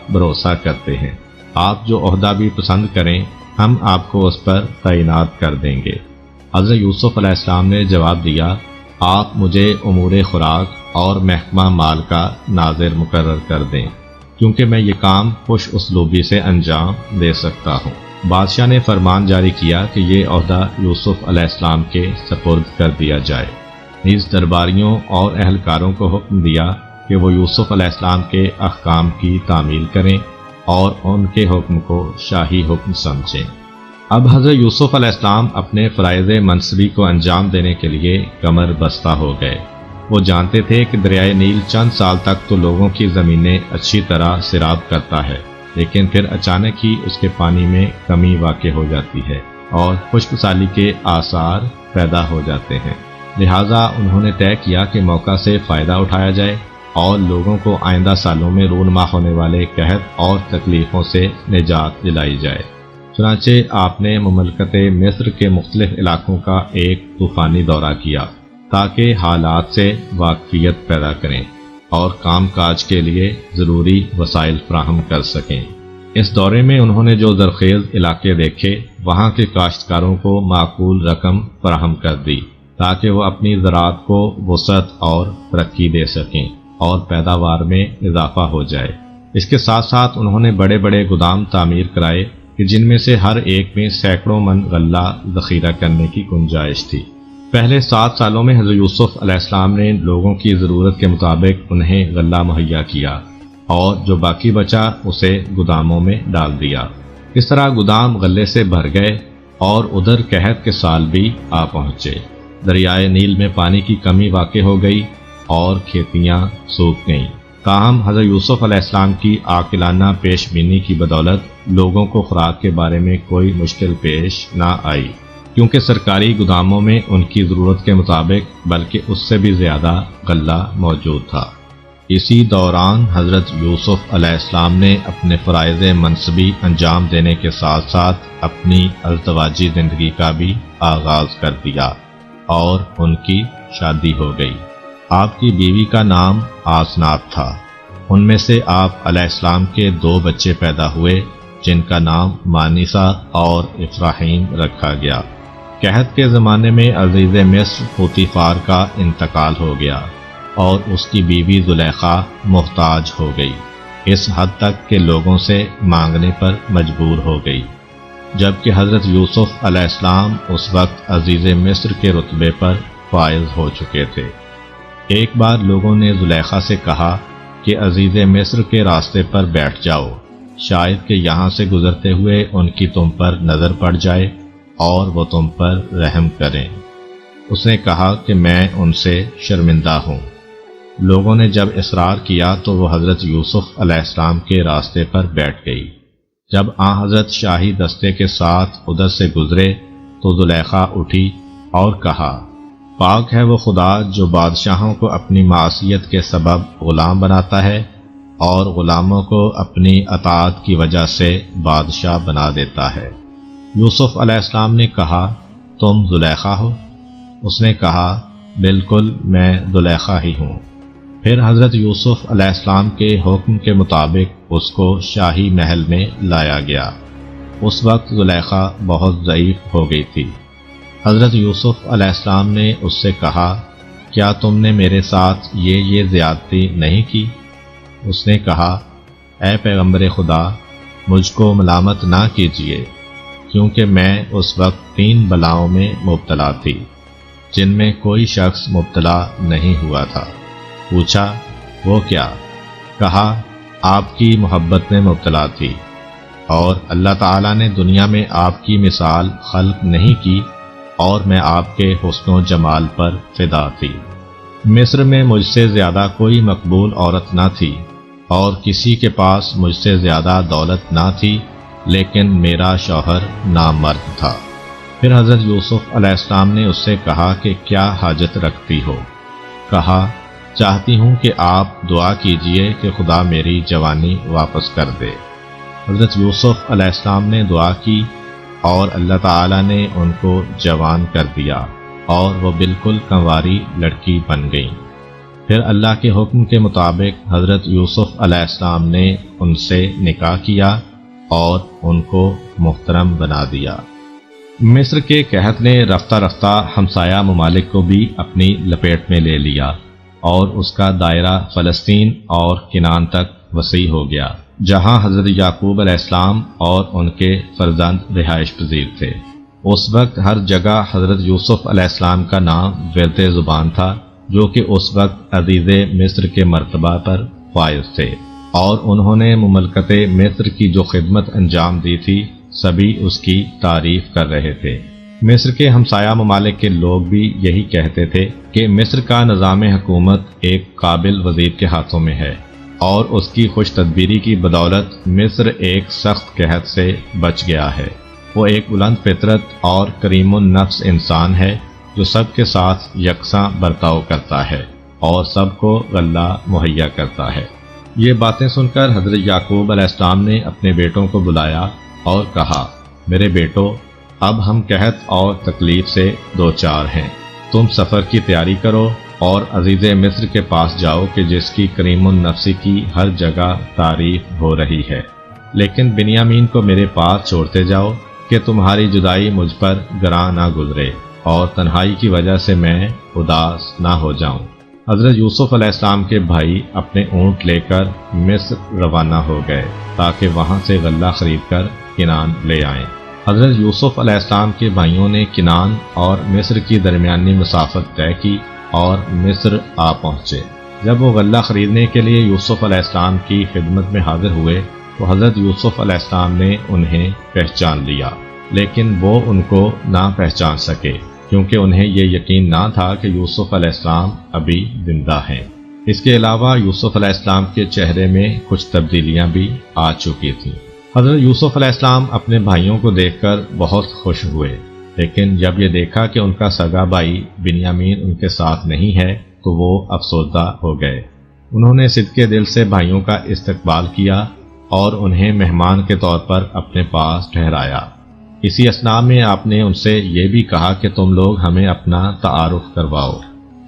بھروسہ کرتے ہیں۔ آپ جو عہدہ بھی پسند کریں ہم آپ کو اس پر تعینات کر دیں گے۔ حضرت یوسف علیہ السلام نے جواب دیا، آپ مجھے امور خوراک اور محکمہ مال کا ناظر مقرر کر دیں، کیونکہ میں یہ کام خوش اسلوبی سے انجام دے سکتا ہوں۔ بادشاہ نے فرمان جاری کیا کہ یہ عہدہ یوسف علیہ السلام کے سپرد کر دیا جائے۔ نیز درباریوں اور اہلکاروں کو حکم دیا کہ وہ یوسف علیہ السلام کے احکام کی تعمیل کریں اور ان کے حکم کو شاہی حکم سمجھیں۔ اب حضرت یوسف علیہ السلام اپنے فرائض منصبی کو انجام دینے کے لیے کمر بستہ ہو گئے۔ وہ جانتے تھے کہ دریائے نیل چند سال تک تو لوگوں کی زمینیں اچھی طرح سیراب کرتا ہے، لیکن پھر اچانک ہی اس کے پانی میں کمی واقع ہو جاتی ہے اور خشک سالی کے آثار پیدا ہو جاتے ہیں۔ لہٰذا انہوں نے طے کیا کہ موقع سے فائدہ اٹھایا جائے اور لوگوں کو آئندہ سالوں میں رونما ہونے والے قحط اور تکلیفوں سے نجات دلائی جائے۔ چنانچہ آپ نے مملکت مصر کے مختلف علاقوں کا ایک طوفانی دورہ کیا تاکہ حالات سے واقفیت پیدا کریں اور کام کاج کے لیے ضروری وسائل فراہم کر سکیں۔ اس دورے میں انہوں نے جو زرخیز علاقے دیکھے، وہاں کے کاشتکاروں کو معقول رقم فراہم کر دی تاکہ وہ اپنی زراعت کو وسعت اور ترقی دے سکیں اور پیداوار میں اضافہ ہو جائے۔ اس کے ساتھ ساتھ انہوں نے بڑے بڑے گودام تعمیر کرائے کہ جن میں سے ہر ایک میں سینکڑوں من غلہ ذخیرہ کرنے کی گنجائش تھی۔ پہلے 7 سالوں میں حضرت یوسف علیہ السلام نے لوگوں کی ضرورت کے مطابق انہیں غلہ مہیا کیا اور جو باقی بچا اسے گوداموں میں ڈال دیا۔ اس طرح گودام غلے سے بھر گئے اور ادھر قحط کے سال بھی آ پہنچے۔ دریائے نیل میں پانی کی کمی واقع ہو گئی اور کھیتیاں سوکھ گئیں۔ تاہم حضرت یوسف علیہ السلام کی عاقلانہ پیش بینی کی بدولت لوگوں کو خوراک کے بارے میں کوئی مشکل پیش نہ آئی، کیونکہ سرکاری گوداموں میں ان کی ضرورت کے مطابق بلکہ اس سے بھی زیادہ غلہ موجود تھا۔ اسی دوران حضرت یوسف علیہ السلام نے اپنے فرائض منصبی انجام دینے کے ساتھ ساتھ اپنی ازدواجی زندگی کا بھی آغاز کر دیا اور ان کی شادی ہو گئی۔ آپ کی بیوی کا نام آسنات تھا۔ ان میں سے آپ علیہ السلام کے 2 بچے پیدا ہوئے جن کا نام مانیسا اور افراہیم رکھا گیا۔ قحط کے زمانے میں عزیز مصر پوتیفار کا انتقال ہو گیا اور اس کی بیوی زلیخا محتاج ہو گئی، اس حد تک کہ لوگوں سے مانگنے پر مجبور ہو گئی، جبکہ حضرت یوسف علیہ السلام اس وقت عزیز مصر کے رتبے پر فائز ہو چکے تھے۔ ایک بار لوگوں نے زلیخا سے کہا کہ عزیز مصر کے راستے پر بیٹھ جاؤ، شاید کہ یہاں سے گزرتے ہوئے ان کی تم پر نظر پڑ جائے اور وہ تم پر رحم کریں۔ اس نے کہا کہ میں ان سے شرمندہ ہوں۔ لوگوں نے جب اصرار کیا تو وہ حضرت یوسف علیہ السلام کے راستے پر بیٹھ گئی۔ جب حضرت شاہی دستے کے ساتھ ادھر سے گزرے تو زلیخا اٹھی اور کہا، پاک ہے وہ خدا جو بادشاہوں کو اپنی معصیت کے سبب غلام بناتا ہے اور غلاموں کو اپنی اطاعت کی وجہ سے بادشاہ بنا دیتا ہے۔ یوسف علیہ السلام نے کہا، تم زلیخا ہو؟ اس نے کہا، بالکل میں زلیخا ہی ہوں۔ پھر حضرت یوسف علیہ السلام کے حکم کے مطابق اس کو شاہی محل میں لایا گیا۔ اس وقت زلیخا بہت ضعیف ہو گئی تھی۔ حضرت یوسف علیہ السلام نے اس سے کہا، کیا تم نے میرے ساتھ یہ زیادتی نہیں کی؟ اس نے کہا، اے پیغمبر خدا، مجھ کو ملامت نہ کیجیے، کیونکہ میں اس وقت 3 بلاؤں میں مبتلا تھی جن میں کوئی شخص مبتلا نہیں ہوا تھا۔ پوچھا، وہ کیا؟ کہا، آپ کی محبت میں مبتلا تھی اور اللہ تعالیٰ نے دنیا میں آپ کی مثال خلق نہیں کی اور میں آپ کے حسن و جمال پر فدا تھی۔ مصر میں مجھ سے زیادہ کوئی مقبول عورت نہ تھی اور کسی کے پاس مجھ سے زیادہ دولت نہ تھی، لیکن میرا شوہر نامرد تھا۔ پھر حضرت یوسف علیہ السلام نے اس سے کہا کہ کیا حاجت رکھتی ہو؟ کہا، چاہتی ہوں کہ آپ دعا کیجئے کہ خدا میری جوانی واپس کر دے۔ حضرت یوسف علیہ السلام نے دعا کی اور اللہ تعالیٰ نے ان کو جوان کر دیا اور وہ بالکل کنواری لڑکی بن گئیں۔ پھر اللہ کے حکم کے مطابق حضرت یوسف علیہ السلام نے ان سے نکاح کیا اور ان کو محترم بنا دیا۔ مصر کے قحط نے رفتہ رفتہ ہمسایہ ممالک کو بھی اپنی لپیٹ میں لے لیا اور اس کا دائرہ فلسطین اور کنعان تک وسیع ہو گیا، جہاں حضرت یعقوب علیہ السلام اور ان کے فرزند رہائش پذیر تھے۔ اس وقت ہر جگہ حضرت یوسف علیہ السلام کا نام ورد زبان تھا، جو کہ اس وقت عزیز مصر کے مرتبہ پر فائز تھے، اور انہوں نے مملکت مصر کی جو خدمت انجام دی تھی سبھی اس کی تعریف کر رہے تھے۔ مصر کے ہمسایہ ممالک کے لوگ بھی یہی کہتے تھے کہ مصر کا نظام حکومت ایک قابل وزیر کے ہاتھوں میں ہے اور اس کی خوش تدبیری کی بدولت مصر ایک سخت قحط سے بچ گیا ہے۔ وہ ایک بلند فطرت اور کریم النفس انسان ہے جو سب کے ساتھ یکساں برتاؤ کرتا ہے اور سب کو غلہ مہیا کرتا ہے۔ یہ باتیں سن کر حضرت یعقوب علیہ السلام نے اپنے بیٹوں کو بلایا اور کہا، میرے بیٹو، اب ہم قحط اور تکلیف سے دوچار ہیں۔ تم سفر کی تیاری کرو اور عزیز مصر کے پاس جاؤ کہ جس کی کریم النفسی کی ہر جگہ تعریف ہو رہی ہے، لیکن بنیامین کو میرے پاس چھوڑتے جاؤ کہ تمہاری جدائی مجھ پر گراں نہ گزرے اور تنہائی کی وجہ سے میں اداس نہ ہو جاؤں۔ حضرت یوسف علیہ السلام کے بھائی اپنے اونٹ لے کر مصر روانہ ہو گئے تاکہ وہاں سے غلہ خرید کر کنعان لے آئیں۔ حضرت یوسف علیہ السلام کے بھائیوں نے کنعان اور مصر کی درمیانی مسافت طے کی اور مصر آ پہنچے۔ جب وہ غلہ خریدنے کے لیے یوسف علیہ السلام کی خدمت میں حاضر ہوئے تو حضرت یوسف علیہ السلام نے انہیں پہچان لیا لیکن وہ ان کو نہ پہچان سکے، کیونکہ انہیں یہ یقین نہ تھا کہ یوسف علیہ السلام ابھی زندہ ہیں۔ اس کے علاوہ یوسف علیہ السلام کے چہرے میں کچھ تبدیلیاں بھی آ چکی تھیں۔ حضرت یوسف علیہ السلام اپنے بھائیوں کو دیکھ کر بہت خوش ہوئے، لیکن جب یہ دیکھا کہ ان کا سگا بھائی بنیامین ان کے ساتھ نہیں ہے تو وہ افسردہ ہو گئے۔ انہوں نے صدقے دل سے بھائیوں کا استقبال کیا اور انہیں مہمان کے طور پر اپنے پاس ٹھہرایا۔ اسی اثناء میں آپ نے ان سے یہ بھی کہا کہ تم لوگ ہمیں اپنا تعارف کرواؤ۔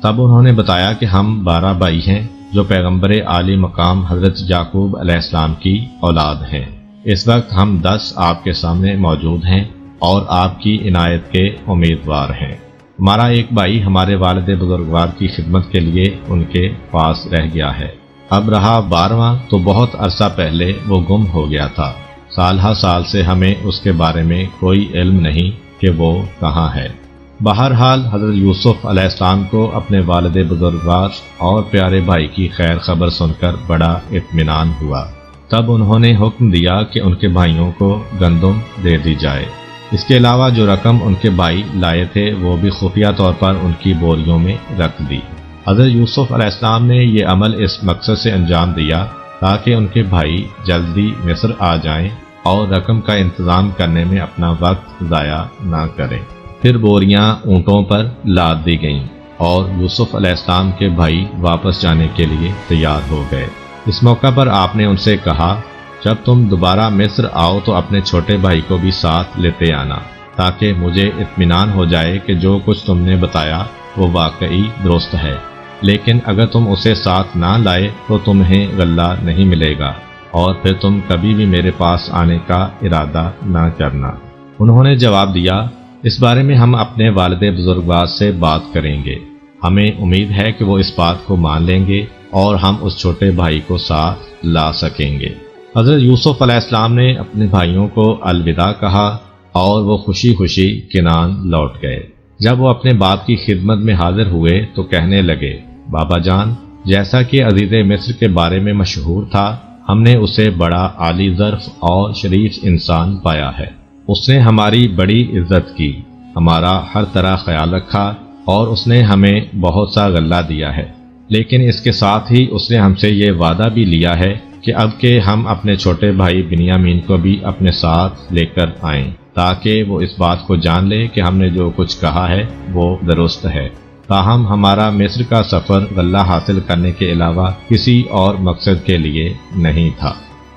تب انہوں نے بتایا کہ ہم 12 بھائی ہیں جو پیغمبر عالی مقام حضرت یعقوب علیہ السلام کی اولاد ہیں۔ اس وقت ہم 10 آپ کے سامنے موجود ہیں اور آپ کی عنایت کے امیدوار ہیں۔ ہمارا ایک بھائی ہمارے والد بزرگوار کی خدمت کے لیے ان کے پاس رہ گیا ہے۔ اب رہا 12واں تو بہت عرصہ پہلے وہ گم ہو گیا تھا۔ سال ہر سال سے ہمیں اس کے بارے میں کوئی علم نہیں کہ وہ کہاں ہے۔ بہرحال حضرت یوسف علیہ السلام کو اپنے والد بزرگوار اور پیارے بھائی کی خیر خبر سن کر بڑا اطمینان ہوا۔ تب انہوں نے حکم دیا کہ ان کے بھائیوں کو گندم دے دی جائے۔ اس کے علاوہ جو رقم ان کے بھائی لائے تھے وہ بھی خفیہ طور پر ان کی بوریوں میں رکھ دی۔ حضرت یوسف علیہ السلام نے یہ عمل اس مقصد سے انجام دیا تاکہ ان کے بھائی جلدی مصر آ جائیں اور رقم کا انتظام کرنے میں اپنا وقت ضائع نہ کریں۔ پھر بوریاں اونٹوں پر لاد دی گئیں اور یوسف علیہ السلام کے بھائی واپس جانے کے لیے تیار ہو گئے۔ اس موقع پر آپ نے ان سے کہا، جب تم دوبارہ مصر آؤ تو اپنے چھوٹے بھائی کو بھی ساتھ لیتے آنا، تاکہ مجھے اطمینان ہو جائے کہ جو کچھ تم نے بتایا وہ واقعی درست ہے۔ لیکن اگر تم اسے ساتھ نہ لائے تو تمہیں غلہ نہیں ملے گا اور پھر تم کبھی بھی میرے پاس آنے کا ارادہ نہ کرنا۔ انہوں نے جواب دیا، اس بارے میں ہم اپنے والد بزرگوار سے بات کریں گے۔ ہمیں امید ہے کہ وہ اس بات کو مان لیں گے اور ہم اس چھوٹے بھائی کو ساتھ لا سکیں گے۔ حضرت یوسف علیہ السلام نے اپنے بھائیوں کو الوداع کہا اور وہ خوشی خوشی کنعان لوٹ گئے۔ جب وہ اپنے باپ کی خدمت میں حاضر ہوئے تو کہنے لگے، بابا جان، جیسا کہ عزیز مصر کے بارے میں مشہور تھا، ہم نے اسے بڑا عالی ظرف اور شریف انسان پایا ہے۔ اس نے ہماری بڑی عزت کی، ہمارا ہر طرح خیال رکھا اور اس نے ہمیں بہت سا غلہ دیا ہے۔ لیکن اس کے ساتھ ہی اس نے ہم سے یہ وعدہ بھی لیا ہے کہ اب کہ ہم اپنے چھوٹے بھائی بنیامین کو بھی اپنے ساتھ لے کر آئیں، تاکہ وہ اس بات کو جان لے کہ ہم نے جو کچھ کہا ہے وہ درست ہے۔ تاہم ہمارا مصر کا سفر غلہ حاصل کرنے کے علاوہ کسی اور مقصد کے لیے نہیں تھا۔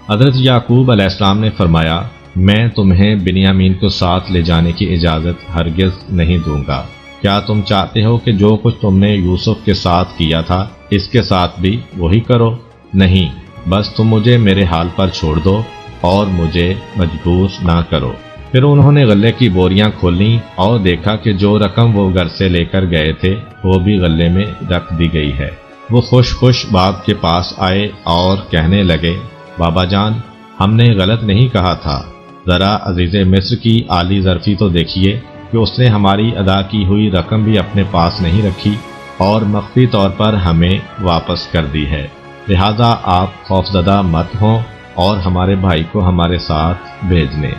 حضرت یعقوب علیہ السلام نے فرمایا، میں تمہیں بنیامین کو ساتھ لے جانے کی اجازت ہرگز نہیں دوں گا۔ کیا تم چاہتے ہو کہ جو کچھ تم نے یوسف کے ساتھ کیا تھا اس کے ساتھ بھی وہی کرو؟ نہیں، بس تم مجھے میرے حال پر چھوڑ دو اور مجھے مجبور نہ کرو۔ پھر انہوں نے غلے کی بوریاں کھولیں اور دیکھا کہ جو رقم وہ گھر سے لے کر گئے تھے وہ بھی غلے میں رکھ دی گئی ہے۔ وہ خوش خوش باپ کے پاس آئے اور کہنے لگے، بابا جان، ہم نے غلط نہیں کہا تھا، ذرا عزیز مصر کی عالی ظرفی تو دیکھیے کہ اس نے ہماری ادا کی ہوئی رقم بھی اپنے پاس نہیں رکھی اور مخفی طور پر ہمیں واپس کر دی ہے۔ لہذا آپ خوفزدہ مت ہوں اور ہمارے بھائی کو ہمارے ساتھ بھیج لیں۔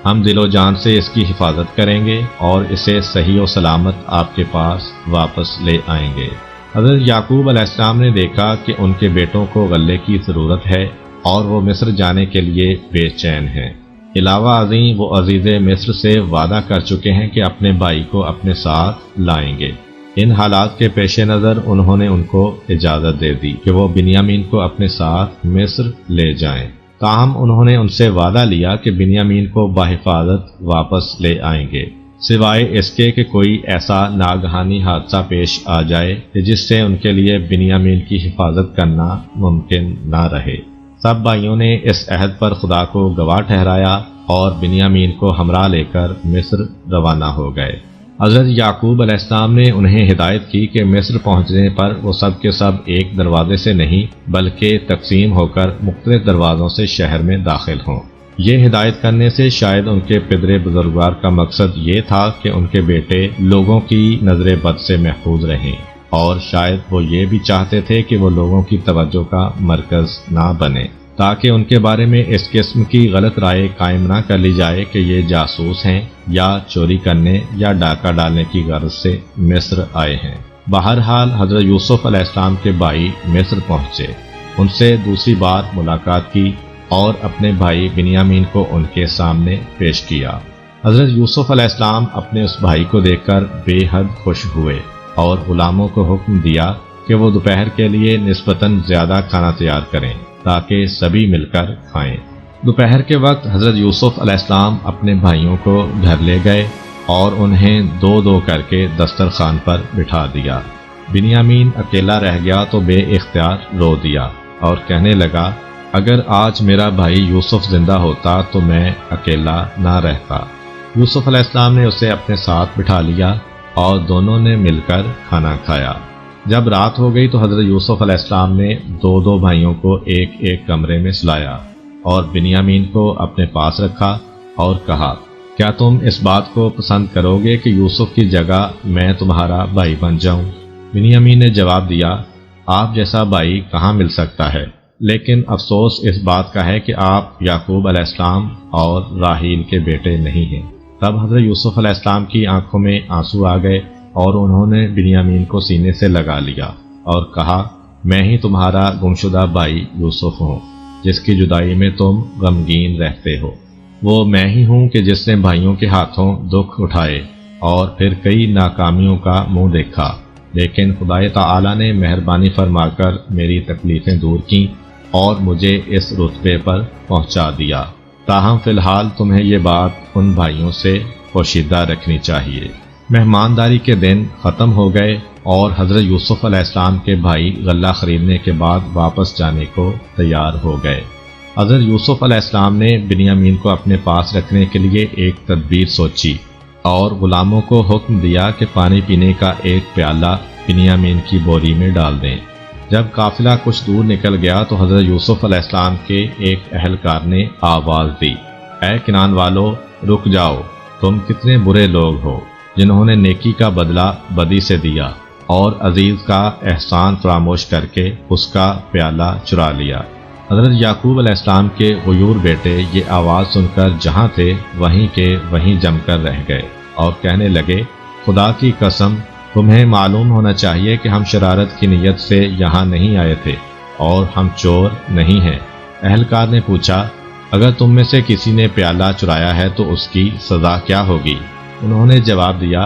ہم دل و جان سے اس کی حفاظت کریں گے اور اسے صحیح و سلامت آپ کے پاس واپس لے آئیں گے۔ حضرت یعقوب علیہ السلام نے دیکھا کہ ان کے بیٹوں کو غلے کی ضرورت ہے اور وہ مصر جانے کے لیے بے چین ہیں۔ علاوہ ازیں وہ عزیز مصر سے وعدہ کر چکے ہیں کہ اپنے بھائی کو اپنے ساتھ لائیں گے۔ ان حالات کے پیش نظر انہوں نے ان کو اجازت دے دی کہ وہ بنیامین کو اپنے ساتھ مصر لے جائیں۔ تاہم انہوں نے ان سے وعدہ لیا کہ بنیامین کو بحفاظت واپس لے آئیں گے، سوائے اس کے کہ کوئی ایسا ناگہانی حادثہ پیش آ جائے کہ جس سے ان کے لیے بنیامین کی حفاظت کرنا ممکن نہ رہے۔ سب بھائیوں نے اس عہد پر خدا کو گواہ ٹھہرایا اور بنیامین کو ہمراہ لے کر مصر روانہ ہو گئے۔ حضرت یعقوب علیہ السلام نے انہیں ہدایت کی کہ مصر پہنچنے پر وہ سب کے سب ایک دروازے سے نہیں بلکہ تقسیم ہو کر مختلف دروازوں سے شہر میں داخل ہوں۔ یہ ہدایت کرنے سے شاید ان کے پدر بزرگوار کا مقصد یہ تھا کہ ان کے بیٹے لوگوں کی نظر بد سے محفوظ رہیں، اور شاید وہ یہ بھی چاہتے تھے کہ وہ لوگوں کی توجہ کا مرکز نہ بنے۔ تاکہ ان کے بارے میں اس قسم کی غلط رائے قائم نہ کر لی جائے کہ یہ جاسوس ہیں یا چوری کرنے یا ڈاکہ ڈالنے کی غرض سے مصر آئے ہیں۔ بہرحال حضرت یوسف علیہ السلام کے بھائی مصر پہنچے، ان سے دوسری بار ملاقات کی اور اپنے بھائی بنیامین کو ان کے سامنے پیش کیا۔ حضرت یوسف علیہ السلام اپنے اس بھائی کو دیکھ کر بے حد خوش ہوئے اور غلاموں کو حکم دیا کہ وہ دوپہر کے لیے نسبتاً زیادہ کھانا تیار کریں تاکہ سبھی مل کر کھائیں۔ دوپہر کے وقت حضرت یوسف علیہ السلام اپنے بھائیوں کو گھر لے گئے اور انہیں دو دو کر کے دسترخوان پر بٹھا دیا۔ بنیامین اکیلا رہ گیا تو بے اختیار رو دیا اور کہنے لگا، اگر آج میرا بھائی یوسف زندہ ہوتا تو میں اکیلا نہ رہتا۔ یوسف علیہ السلام نے اسے اپنے ساتھ بٹھا لیا اور دونوں نے مل کر کھانا کھایا۔ جب رات ہو گئی تو حضرت یوسف علیہ السلام نے دو دو بھائیوں کو ایک ایک کمرے میں سلایا اور بنیامین کو اپنے پاس رکھا اور کہا، کیا تم اس بات کو پسند کرو گے کہ یوسف کی جگہ میں تمہارا بھائی بن جاؤں؟ بنیامین نے جواب دیا، آپ جیسا بھائی کہاں مل سکتا ہے، لیکن افسوس اس بات کا ہے کہ آپ یعقوب علیہ السلام اور راحیل کے بیٹے نہیں ہیں۔ تب حضرت یوسف علیہ السلام کی آنکھوں میں آنسو آ گئے اور انہوں نے بنیامین کو سینے سے لگا لیا اور کہا، میں ہی تمہارا گمشدہ بھائی یوسف ہوں جس کی جدائی میں تم غمگین رہتے ہو۔ وہ میں ہی ہوں کہ جس نے بھائیوں کے ہاتھوں دکھ اٹھائے اور پھر کئی ناکامیوں کا منہ دیکھا، لیکن خدائے تعالی نے مہربانی فرما کر میری تکلیفیں دور کیں اور مجھے اس رتبے پر پہنچا دیا۔ تاہم فی الحال تمہیں یہ بات ان بھائیوں سے پوشیدہ رکھنی چاہیے۔ مہمانداری کے دن ختم ہو گئے اور حضرت یوسف علیہ السلام کے بھائی غلہ خریدنے کے بعد واپس جانے کو تیار ہو گئے۔ حضرت یوسف علیہ السلام نے بنیامین کو اپنے پاس رکھنے کے لیے ایک تدبیر سوچی اور غلاموں کو حکم دیا کہ پانی پینے کا ایک پیالہ بنیامین کی بوری میں ڈال دیں۔ جب قافلہ کچھ دور نکل گیا تو حضرت یوسف علیہ السلام کے ایک اہلکار نے آواز دی، اے کنعان والو، رک جاؤ، تم کتنے برے لوگ ہو جنہوں نے نیکی کا بدلہ بدی سے دیا اور عزیز کا احسان فراموش کر کے اس کا پیالہ چرا لیا۔ حضرت یعقوب علیہ السلام کے غیور بیٹے یہ آواز سن کر جہاں تھے وہیں کے وہیں جم کر رہ گئے اور کہنے لگے، خدا کی قسم، تمہیں معلوم ہونا چاہیے کہ ہم شرارت کی نیت سے یہاں نہیں آئے تھے اور ہم چور نہیں ہیں۔ اہلکار نے پوچھا، اگر تم میں سے کسی نے پیالہ چرایا ہے تو اس کی سزا کیا ہوگی؟ انہوں نے جواب دیا،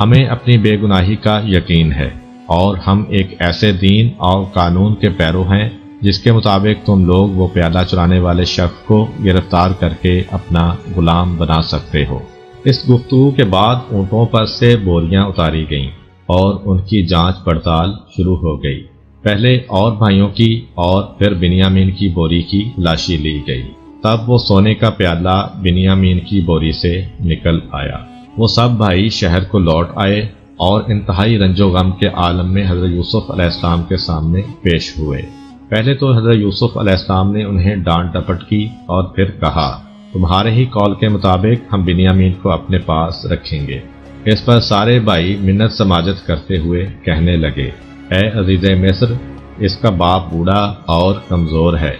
ہمیں اپنی بے گناہی کا یقین ہے اور ہم ایک ایسے دین اور قانون کے پیرو ہیں جس کے مطابق تم لوگ وہ پیالہ چرانے والے شخص کو گرفتار کر کے اپنا غلام بنا سکتے ہو۔ اس گفتگو کے بعد اونٹوں پر سے بوریاں اتاری گئیں اور ان کی جانچ پڑتال شروع ہو گئی۔ پہلے اور بھائیوں کی اور پھر بنیامین کی بوری کی تلاشی لی گئی۔ تب وہ سونے کا پیالہ بنیامین کی بوری سے نکل آیا۔ وہ سب بھائی شہر کو لوٹ آئے اور انتہائی رنج و غم کے عالم میں حضرت یوسف علیہ السلام کے سامنے پیش ہوئے۔ پہلے تو حضرت یوسف علیہ السلام نے انہیں ڈانٹ ڈپٹ کی اور پھر کہا، تمہارے ہی قول کے مطابق ہم بنیامین کو اپنے پاس رکھیں گے۔ اس پر سارے بھائی منت سماجت کرتے ہوئے کہنے لگے، اے عزیز مصر، اس کا باپ بوڑھا اور کمزور ہے،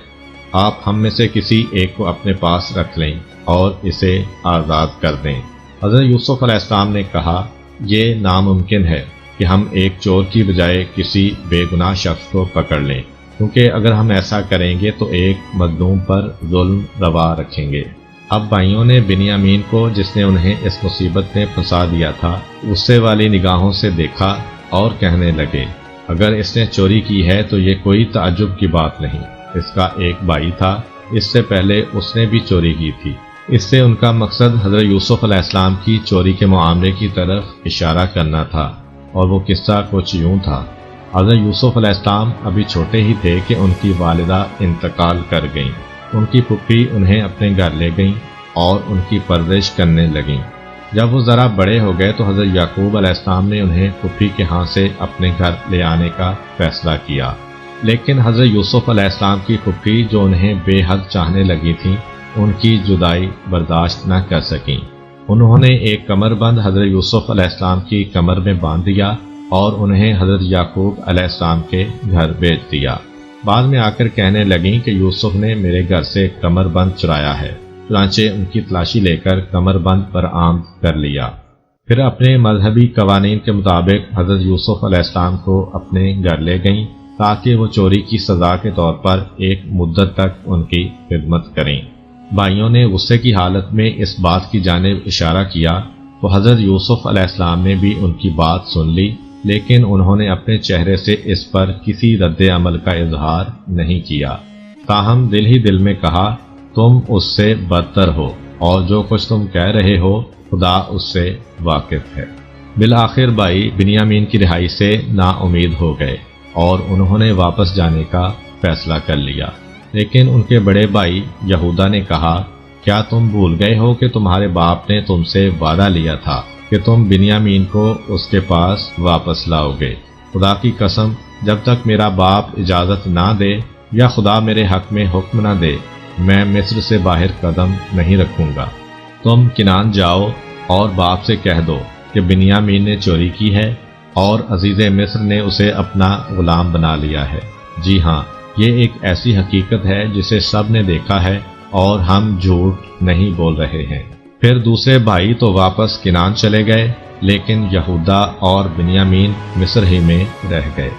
آپ ہم میں سے کسی ایک کو اپنے پاس رکھ لیں اور اسے آزاد کر دیں۔ حضرت یوسف علیہ السلام نے کہا، یہ ناممکن ہے کہ ہم ایک چور کی بجائے کسی بے گناہ شخص کو پکڑ لیں، کیونکہ اگر ہم ایسا کریں گے تو ایک مظلوم پر ظلم روا رکھیں گے۔ اب بھائیوں نے بنیامین کو، جس نے انہیں اس مصیبت میں پھنسا دیا تھا، غصے والی نگاہوں سے دیکھا اور کہنے لگے، اگر اس نے چوری کی ہے تو یہ کوئی تعجب کی بات نہیں، اس کا ایک بھائی تھا، اس سے پہلے اس نے بھی چوری کی تھی۔ اس سے ان کا مقصد حضرت یوسف علیہ السلام کی چوری کے معاملے کی طرف اشارہ کرنا تھا، اور وہ قصہ کچھ یوں تھا۔ حضرت یوسف علیہ السلام ابھی چھوٹے ہی تھے کہ ان کی والدہ انتقال کر گئیں۔ ان کی پھپھی انہیں اپنے گھر لے گئیں اور ان کی پرورش کرنے لگیں۔ جب وہ ذرا بڑے ہو گئے تو حضرت یعقوب علیہ السلام نے انہیں پھپھی کے ہاں سے اپنے گھر لے آنے کا فیصلہ کیا، لیکن حضرت یوسف علیہ السلام کی پھپھی جو انہیں بے حد چاہنے لگی تھیں، ان کی جدائی برداشت نہ کر سکیں۔ انہوں نے ایک کمر بند حضرت یوسف علیہ السلام کی کمر میں باندھ دیا اور انہیں حضرت یعقوب علیہ السلام کے گھر بھیج دیا۔ بعد میں آ کر کہنے لگیں کہ یوسف نے میرے گھر سے کمر بند چرایا ہے، چنانچہ ان کی تلاشی لے کر کمر بند پر آمد کر لیا۔ پھر اپنے مذہبی قوانین کے مطابق حضرت یوسف علیہ السلام کو اپنے گھر لے گئیں تاکہ وہ چوری کی سزا کے طور پر ایک مدت تک ان کی خدمت کریں۔ بھائیوں نے غصے کی حالت میں اس بات کی جانب اشارہ کیا تو حضرت یوسف علیہ السلام نے بھی ان کی بات سن لی، لیکن انہوں نے اپنے چہرے سے اس پر کسی رد عمل کا اظہار نہیں کیا، تاہم دل ہی دل میں کہا تم اس سے بدتر ہو اور جو کچھ تم کہہ رہے ہو خدا اس سے واقف ہے۔ بالآخر بھائی بنیامین کی رہائی سے نا امید ہو گئے اور انہوں نے واپس جانے کا فیصلہ کر لیا، لیکن ان کے بڑے بھائی یہودا نے کہا کیا تم بھول گئے ہو کہ تمہارے باپ نے تم سے وعدہ لیا تھا کہ تم بنیامین کو اس کے پاس واپس لاؤ گے؟ خدا کی قسم جب تک میرا باپ اجازت نہ دے یا خدا میرے حق میں حکم نہ دے میں مصر سے باہر قدم نہیں رکھوں گا۔ تم کنعان جاؤ اور باپ سے کہہ دو کہ بنیامین نے چوری کی ہے اور عزیز مصر نے اسے اپنا غلام بنا لیا ہے۔ جی ہاں، یہ ایک ایسی حقیقت ہے جسے سب نے دیکھا ہے اور ہم جھوٹ نہیں بول رہے ہیں۔ پھر دوسرے بھائی تو واپس کنعان چلے گئے، لیکن یہودا اور بنیامین مصر ہی میں رہ گئے۔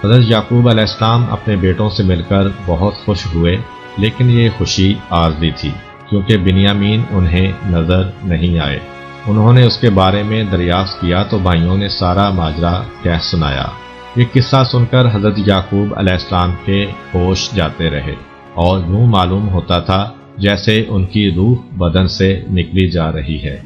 حضرت یعقوب علیہ السلام اپنے بیٹوں سے مل کر بہت خوش ہوئے، لیکن یہ خوشی عارضی تھی کیونکہ بنیامین انہیں نظر نہیں آئے۔ انہوں نے اس کے بارے میں دریافت کیا تو بھائیوں نے سارا ماجرا کہہ سنایا۔ یہ قصہ سن کر حضرت یعقوب علیہ السلام کے ہوش جاتے رہے اور یوں معلوم ہوتا تھا جیسے ان کی روح بدن سے نکلی جا رہی ہے۔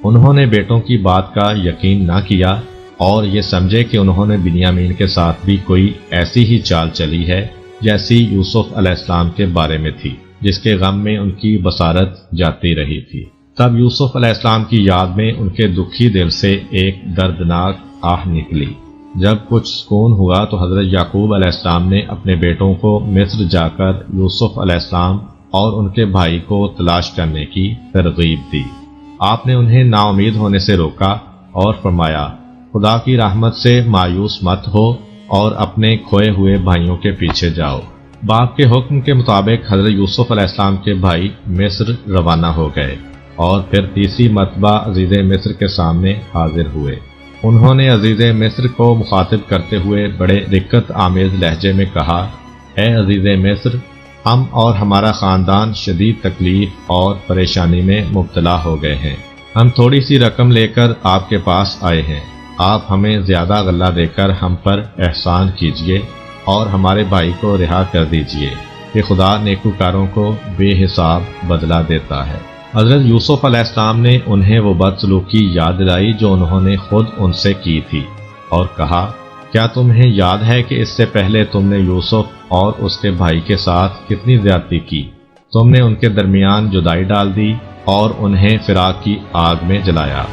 انہوں نے بیٹوں کی بات کا یقین نہ کیا اور یہ سمجھے کہ انہوں نے بنیامین کے ساتھ بھی کوئی ایسی ہی چال چلی ہے جیسی یوسف علیہ السلام کے بارے میں تھی، جس کے غم میں ان کی بصارت جاتی رہی تھی۔ تب یوسف علیہ السلام کی یاد میں ان کے دکھی دل سے ایک دردناک آہ نکلی۔ جب کچھ سکون ہوا تو حضرت یعقوب علیہ السلام نے اپنے بیٹوں کو مصر جا کر یوسف علیہ السلام اور ان کے بھائی کو تلاش کرنے کی ترغیب دی۔ آپ نے انہیں نا امید ہونے سے روکا اور فرمایا خدا کی رحمت سے مایوس مت ہو اور اپنے کھوئے ہوئے بھائیوں کے پیچھے جاؤ۔ باپ کے حکم کے مطابق حضرت یوسف علیہ السلام کے بھائی مصر روانہ ہو گئے اور پھر تیسری مرتبہ عزیز مصر کے سامنے حاضر ہوئے۔ انہوں نے عزیز مصر کو مخاطب کرتے ہوئے بڑے رقت آمیز لہجے میں کہا اے عزیز مصر، ہم اور ہمارا خاندان شدید تکلیف اور پریشانی میں مبتلا ہو گئے ہیں۔ ہم تھوڑی سی رقم لے کر آپ کے پاس آئے ہیں، آپ ہمیں زیادہ غلہ دے کر ہم پر احسان کیجیے اور ہمارے بھائی کو رہا کر دیجیے کہ خدا نیکوکاروں کو بے حساب بدلہ دیتا ہے۔ حضرت یوسف علیہ السلام نے انہیں وہ بدسلوکی یاد دلائی جو انہوں نے خود ان سے کی تھی اور کہا کیا تمہیں یاد ہے کہ اس سے پہلے تم نے یوسف اور اس کے بھائی کے ساتھ کتنی زیادتی کی؟ تم نے ان کے درمیان جدائی ڈال دی اور انہیں فراق کی آگ میں جلایا۔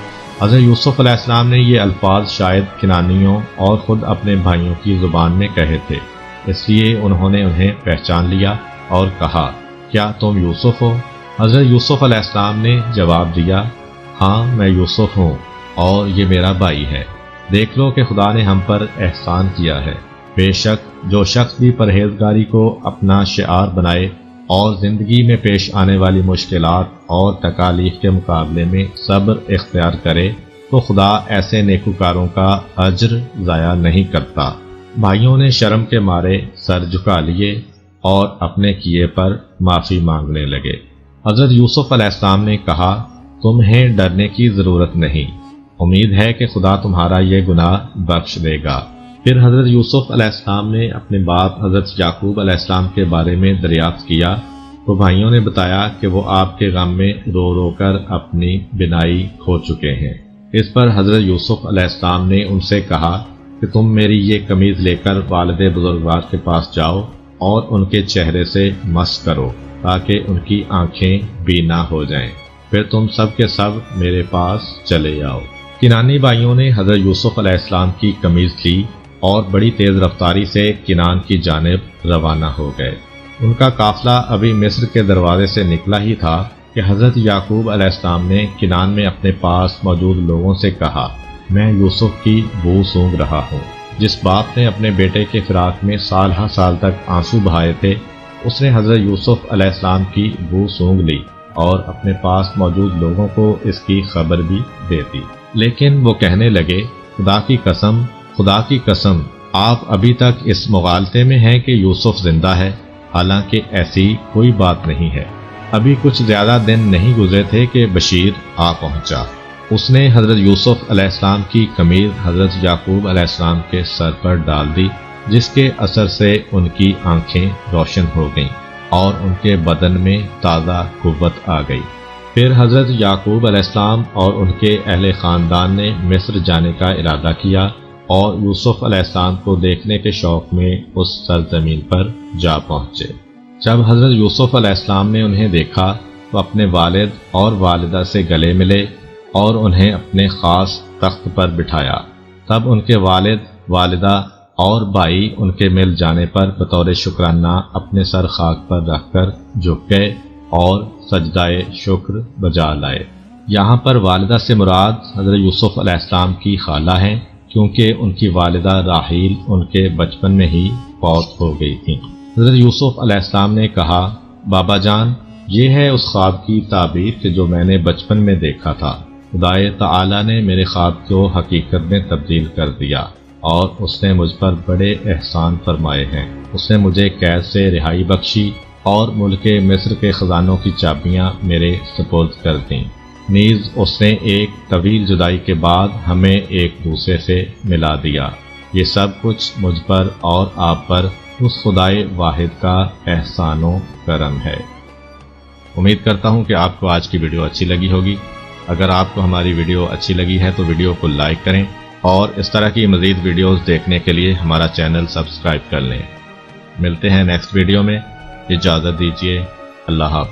حضرت یوسف علیہ السلام نے یہ الفاظ شاید کنانیوں اور خود اپنے بھائیوں کی زبان میں کہے تھے، اس لیے انہوں نے انہیں پہچان لیا اور کہا کیا تم یوسف ہو؟ حضرت یوسف علیہ السلام نے جواب دیا ہاں میں یوسف ہوں اور یہ میرا بھائی ہے۔ دیکھ لو کہ خدا نے ہم پر احسان کیا ہے۔ بے شک جو شخص بھی پرہیزگاری کو اپنا شعار بنائے اور زندگی میں پیش آنے والی مشکلات اور تکالیف کے مقابلے میں صبر اختیار کرے تو خدا ایسے نیکوکاروں کا اجر ضائع نہیں کرتا۔ بھائیوں نے شرم کے مارے سر جھکا لیے اور اپنے کیے پر معافی مانگنے لگے۔ حضرت یوسف علیہ السلام نے کہا تمہیں ڈرنے کی ضرورت نہیں، امید ہے کہ خدا تمہارا یہ گناہ بخش دے گا۔ پھر حضرت یوسف علیہ السلام نے اپنے باپ حضرت یعقوب علیہ السلام کے بارے میں دریافت کیا تو بھائیوں نے بتایا کہ وہ آپ کے غم میں رو رو کر اپنی بینائی کھو چکے ہیں۔ اس پر حضرت یوسف علیہ السلام نے ان سے کہا کہ تم میری یہ قمیض لے کر والد بزرگوار کے پاس جاؤ اور ان کے چہرے سے مس کرو تاکہ ان کی آنکھیں بینا ہو جائیں، پھر تم سب کے سب میرے پاس چلے آؤ۔ کنانی بھائیوں نے حضرت یوسف علیہ السلام کی قمیض لی اور بڑی تیز رفتاری سے کنعان کی جانب روانہ ہو گئے۔ ان کا قافلہ ابھی مصر کے دروازے سے نکلا ہی تھا کہ حضرت یعقوب علیہ السلام نے کنعان میں اپنے پاس موجود لوگوں سے کہا میں یوسف کی بو سونگھ رہا ہوں۔ جس باپ نے اپنے بیٹے کے فراق میں سال ہر سال تک آنسو بہائے تھے، اس نے حضرت یوسف علیہ السلام کی بو سونگھ لی اور اپنے پاس موجود لوگوں کو اس کی خبر بھی دے دی۔ لیکن وہ کہنے لگے، خدا کی قسم آپ ابھی تک اس مغالطے میں ہیں کہ یوسف زندہ ہے، حالانکہ ایسی کوئی بات نہیں ہے۔ ابھی کچھ زیادہ دن نہیں گزرے تھے کہ بشیر آ پہنچا۔ اس نے حضرت یوسف علیہ السلام کی قمیض حضرت یعقوب علیہ السلام کے سر پر ڈال دی، جس کے اثر سے ان کی آنکھیں روشن ہو گئیں اور ان کے بدن میں تازہ قوت آ گئی۔ پھر حضرت یعقوب علیہ السلام اور ان کے اہل خاندان نے مصر جانے کا ارادہ کیا اور یوسف علیہ السلام کو دیکھنے کے شوق میں اس سرزمین پر جا پہنچے۔ جب حضرت یوسف علیہ السلام نے انہیں دیکھا تو اپنے والد اور والدہ سے گلے ملے اور انہیں اپنے خاص تخت پر بٹھایا۔ تب ان کے والد، والدہ اور بھائی ان کے مل جانے پر بطور شکرانہ اپنے سر خاک پر رکھ کر جھک گئے اور سجدائے شکر بجا لائے۔ یہاں پر والدہ سے مراد حضرت یوسف علیہ السلام کی خالہ ہیں، کیونکہ ان کی والدہ راحیل ان کے بچپن میں ہی فوت ہو گئی تھیں۔ حضرت یوسف علیہ السلام نے کہا، بابا جان، یہ ہے اس خواب کی تعبیر کہ جو میں نے بچپن میں دیکھا تھا۔ خدائے تعالی نے میرے خواب کو حقیقت میں تبدیل کر دیا اور اس نے مجھ پر بڑے احسان فرمائے ہیں۔ اس نے مجھے قید سے رہائی بخشی اور ملک مصر کے خزانوں کی چابیاں میرے سپرد کر دیں۔ نیز اس نے ایک طویل جدائی کے بعد ہمیں ایک دوسرے سے ملا دیا۔ یہ سب کچھ مجھ پر اور آپ پر اس خدائے واحد کا احسان و کرم ہے۔ امید کرتا ہوں کہ آپ کو آج کی ویڈیو اچھی لگی ہوگی۔ اگر آپ کو ہماری ویڈیو اچھی لگی ہے تو ویڈیو کو لائک کریں اور اس طرح کی مزید ویڈیوز دیکھنے کے لیے ہمارا چینل سبسکرائب کر لیں۔ ملتے ہیں نیکسٹ ویڈیو میں، اجازت دیجیے، اللہ حافظ۔